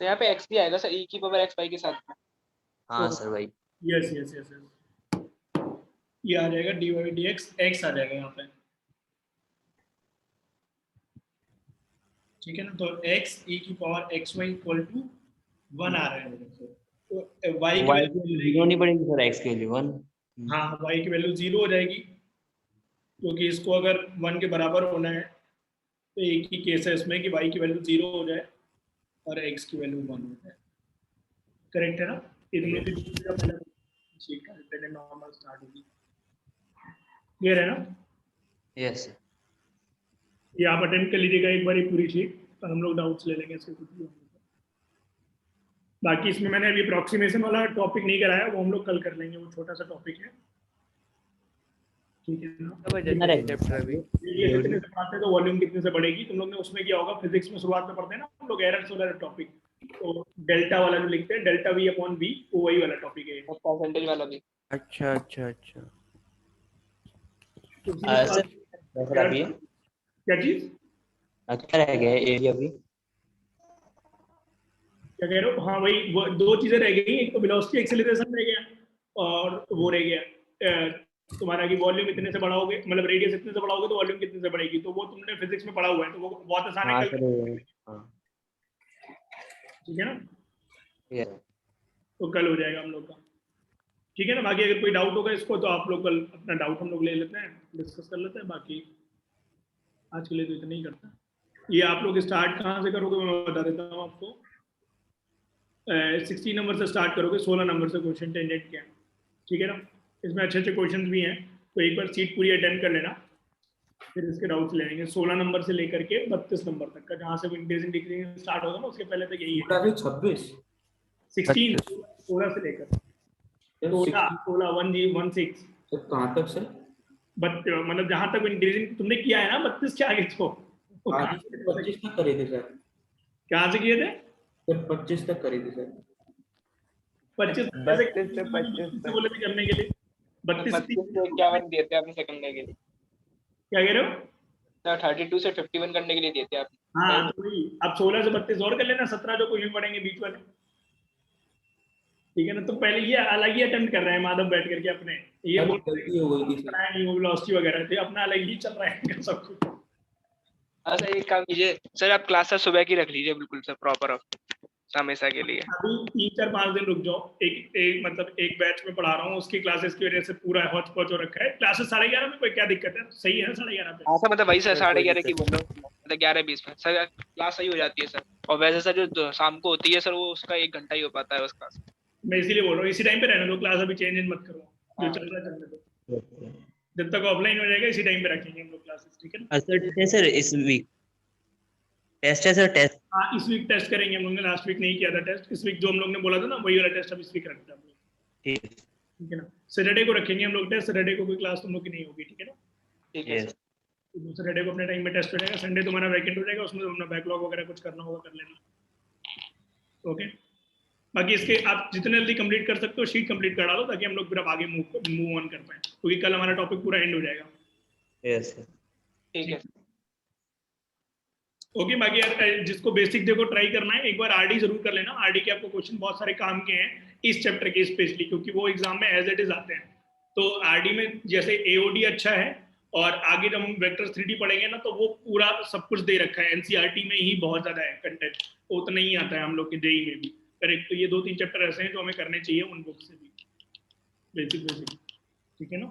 तो यहाँ पे x भी आएगा सर e की पावर xy के साथ में। हाँ सर भाई। यस यस यस ये आ जाएगा dy/dx x आ जाएगा यहाँ पे। ठीक है ना, तो x e की पावर xy इक्वल टू 1 आ रहा है। तो y की y की जीरो नहीं पड़ेगी सर, x के लिए 1। हाँ y की वैल्यू 0 हो जाएगी, क्योंकि इसको अगर 1 के बराबर होना है तो एक ही केस है इसमें कि y की वैल्यू 0 हो जाए और x की वैल्यू 1 हो जाए। करेक्ट है ना? इतने भी पहले शीट का पहले नॉर्मल स्टार्ट होगी। क्लियर है ना? Yes sir. ये आप अटेंड कर लीजिएगा एक बार पूरी शीट, तो हम लोग डाउट्स ले लेंगे इसके कुछ भी। बाकी इसमें मैंने अभी अप्रोक्सीमेशन वाला टॉपिक नहीं कराया, वो हम लोग कल कर लेंगे, वो छोटा सा टॉपिक है। ठीक है ना? चैप्टर अभी ये कितने से पढ़ाते हैं तो वॉल्यूम कितने से बढ़ेगी। तुम लोग ने उसमें किया होगा, फिजिक्स में शुरुआत में पढ़ते हैं ना हम लोग एरर्स वाला टॉपिक, तो डेल्टा वाला जो लिखते हैं डेल्टा v अपॉन v, वो वही वाला टॉपिक है। और परसेंटेज वाला भी। अच्छा अच्छा अच्छा। तो उसी में सर सर अभी क्या चीज क्या रह गया है एरिया अभी? क्या कह रहे हो? हाँ वही दो चीजें रह गई, एक तो वेलोसिटी एक्सेलरेशन रह गया और वो रह गया तुम्हारा कि वॉल्यूम इतने से बढ़ाओगे, मतलब रेडियस इतने से बढ़ाओगे तो वॉल्यूम कितने से बढ़ेगी, तो वो तुमने फिजिक्स में पढ़ा हुआ है, तो वो बहुत आसान है हाँ कल। सर, हाँ ठीक है ना, ये तो कल हो जाएगा हम लोग का। ठीक है ना, बाकी अगर कोई डाउट होगा इसको तो आप लोग कल अपना डाउट हम लोग ले लेते हैं, डिस्कस कर लेते हैं। बाकी आज के लिए तो इतना ही करते हैं। ये आप लोग स्टार्ट कहाँ से करोगे मैं बता देता हूँ आपको। 16 नंबर से स्टार्ट करोगे, 16 नंबर से क्वेश्चन टेंजेंट क्या है। ठीक है ना, इसमें अच्छे अच्छे क्वेश्चन भी हैं, तो एक बार सीट पूरी अटेंड कर लेना, फिर इसके डाउट्स ले लेंगे। 16 नंबर से लेकर के 32 नंबर तक का, जहाँ से इंक्रीजिंग डिक्रीजिंग स्टार्ट होगा ना, उसके पहले तक यही है। 26 16 16 से लेकर 16 कहाँ तक सर? मतलब जहां तक इंक्रीजिंग तुमने किया है ना 32 के आगे तो आगे 25 तक करे थे सर। कहाँ से किए थे? सर 25 तक करे थे सर। 25 32 से 25 तक। बोले थे करने के लिए, 32 25 से 51 दिए थे आपने करने के लिए। क्या कह रहे हो? सर 32 से 51 करने के लिए दिए थे आपने। हाँ तो वही, अब 16 से 32 और कर लेना, 17 जो क्वेश्चन पढ़ेंगे बीच वाले। ठीक है ना, तो पहले ये अलग ही अटेम्प्ट कर रहे हैं माधव बैठ करके अपने, ये अरे गलती हो गई थी सर। नहीं वेलोसिटी वगैरह थे, अपना अलग ही चल रहा है इनका सब कुछ। हाँ सर, एक काम कीजिए सर, आप क्लास सुबह की रख लीजिए बिल्कुल सर, प्रॉपर हमेशा के लिए। अभी 3-4-5 दिन रुक जाओ, एक मतलब एक बैच में पढ़ा रहा हूँ, उसकी क्लासेस की वजह से पूरा हौच पौच हो रखा है। क्लासेस 11:30 में कोई क्या दिक्कत है? सही है ना 11:30 पे? हाँ सर, मतलब वही सर सर, कोई 11:30 की दिक्कत बोल रहा हूँ, मतलब 11:20 में सर क्लास सही हो जाती है सर। और वैसे सर जो शाम को होती है सर, वो उसका 1 घंटा ही हो पाता है बस क्लास। मैं इसीलिए बोल रहा हूँ इसी टाइम पे रहने दो क्लास, अभी चेंज मत करो, जो हाँ। चल रहा है चलने दो, है। जब तक ऑफलाइन हो जाएगा इसी टाइम पे रखेंगे हम लोग क्लासेस। ठीक है ना? सर सर इस वीक टेस्ट है सर, टेस्ट। हाँ इस वीक टेस्ट करेंगे हम लोग ने, लास्ट वीक नहीं किया था टेस्ट, इस वीक जो हम लोग ने बोला था ना वही वाला टेस्ट अब इस वीक रखते हैं हम लोग। ठीक ठीक है ना, सैटरडे को रखेंगे हम लोग टेस्ट, सैटरडे को कोई क्लास तुम लोग की नहीं होगी। ठीक है ना, ठीक है है। सर। तो सैटरडे को अपने टाइम में टेस्ट हो जाएगा, संडे तुम्हारा वैकेंट हो जाएगा, उसमें अपना बैकलॉग वगैरह कुछ करना होगा कर लेना। ओके, बाकी इसके आप जितने जल्दी कंप्लीट कर सकते हो शीट कंप्लीट करा लो, ताकि हम लोग फिर अब आगे मूव ऑन कर पाए, क्योंकि कल हमारा टॉपिक पूरा एंड हो जाएगा। Yes sir. ठीक है। ओके, बाकी यार जिसको बेसिक देखो ट्राई करना है, एक बार आरडी जरूर कर लेना। आरडी के आपको क्वेश्चन बहुत सारे काम के हैं इस चैप्टर के स्पेशली, क्योंकि वो एग्जाम में एज इट इज आते हैं। तो आरडी में जैसे एओडी अच्छा है, और आगे जब हम वेक्टर 3D पढ़ेंगे ना, तो वो पूरा सब कुछ दे रखा है, एनसीईआरटी में ही बहुत ज्यादा है कंटेंट, उतना ही आता है हम लोग के जेई में भी। करेक्ट, तो ये 2-3 चैप्टर ऐसे हैं जो हमें करने चाहिए उन बुक से भी, बेसिक। ठीक है ना?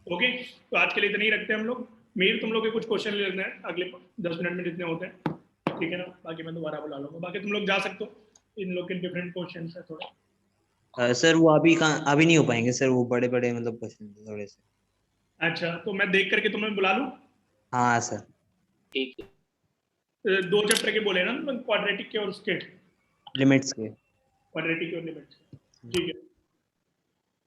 ओके, तो आज के लिए इतना ही रखते हैं हम लोग। मेरे तुम लोग के कुछ क्वेश्चन ले लेते हैं अगले 10 मिनट में जितने होते हैं। ठीक है ना, बाकी मैं दोबारा बुला लूंगा, बाकी तुम लोग जा सकते हो, इन लोग के डिफरेंट क्वेश्चन है थोड़ा। सर वो अभी नहीं हो पाएंगे सर, वो बड़े बड़े मतलब क्वेश्चन थोड़े से। अच्छा, तो मैं देख करके तुम्हें बुला लूँ? हाँ सर। ठीक है। 2 चैप्टर के बोले ना, क्वाड्रेटिक के और उसके, लिमिट्स के। क्वाड्रेटिक और लिमिट्स।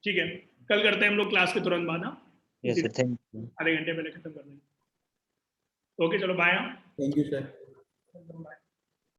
ठीक है, कल करते हैं हम लोग क्लास के तुरंत बाद। हाँ, यस सर, थैंक यू। आधे घंटे पहले खत्म कर देंगे। ओके चलो bye. Thank you sir. Bye.